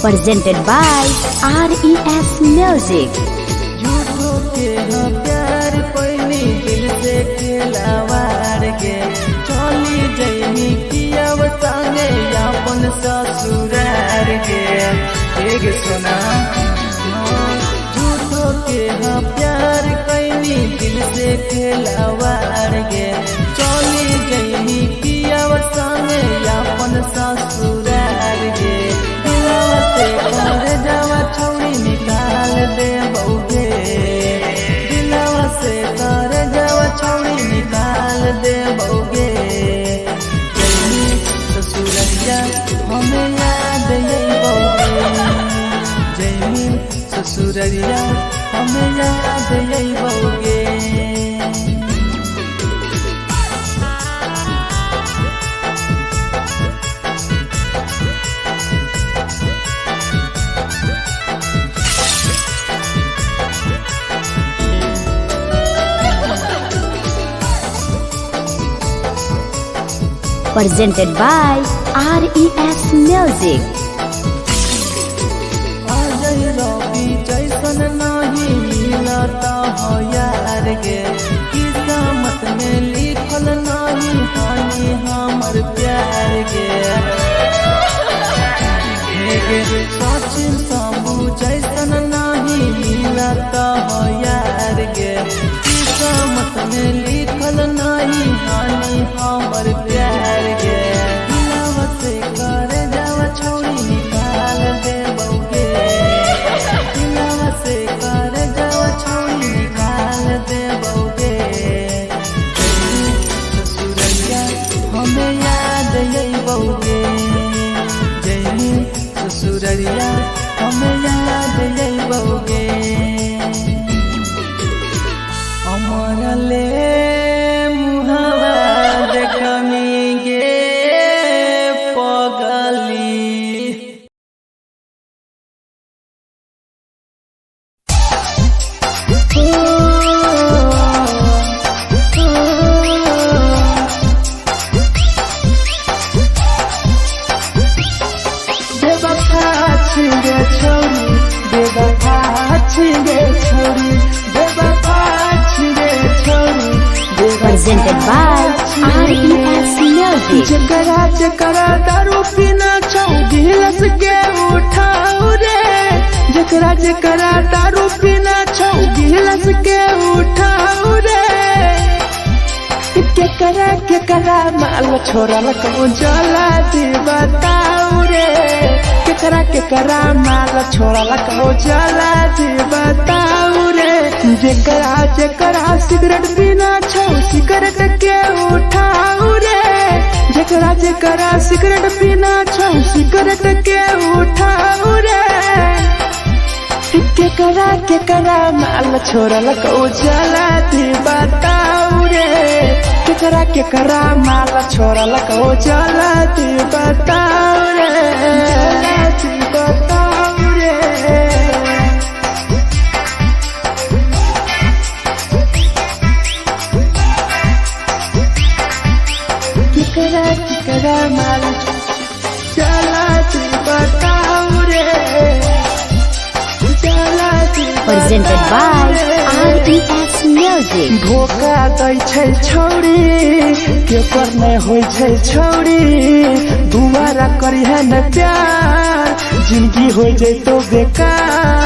Presented by RES Music. झूठो के हाँ प्यार पैनी दिल से खिलावार के चली जैनी कियाव संगे अपन ससुरार के एक सुना झूठो के हाँ प्यार पैनी दिल से खिलावार के चली जैनी कियाव संगे अपन ससुरार के दिलवा से कर जावा छौड़ी निकाल देबोगे दिलवा से कर जावा छौड़ी निकाल देबोगे जैनी ससुरैया हमें याद अइबोगे जैनी ससुरैया हमें याद अइबोगे। Presented by RES Music. Ajay रवि जैसन नहीं मिलता हो यार गे किस्मत में लिखल नहीं हानि हमर प्यार गे सचिन शंभू जैसन नहीं मिलता हो यार गे किस्मत में लिखल नहीं हानि हमर प्यार गे दिलवा से कर जावा छौड़ी बेवफा छिगे छोरी बेवफा छिगे छोरी बेवफा छिगे छोरी Presented by RES Music. जकरा जकरा दारू पीना छौ गिलास के उठाऊ रे जकरा जकरा दारू पीना छौ गिलास के उठाऊ रे केकरा माल छोरा लको जला दी बताऊ रे केकरा माल छोरा लको जला दी बताऊ रे जकरा जकरा सिगरेट पीना छौ सिगरेट के उठाऊ रे जकरा जकरा सिगरेट पीना छौ सिगरेट के उठाऊ रे केकरा माल छोरा लको जला दी बताऊ रे केकरा माल छोरा लको जला दी बताऊ रे जला दी बताऊ रे केकरा माल चला दी बताऊ रे चला दी Presented by RES Music. धोखा दै छै छौरी के पर नै होइ छै छौरी दुबारा करी है न प्यार जिंदगी हो जैतो बेकार।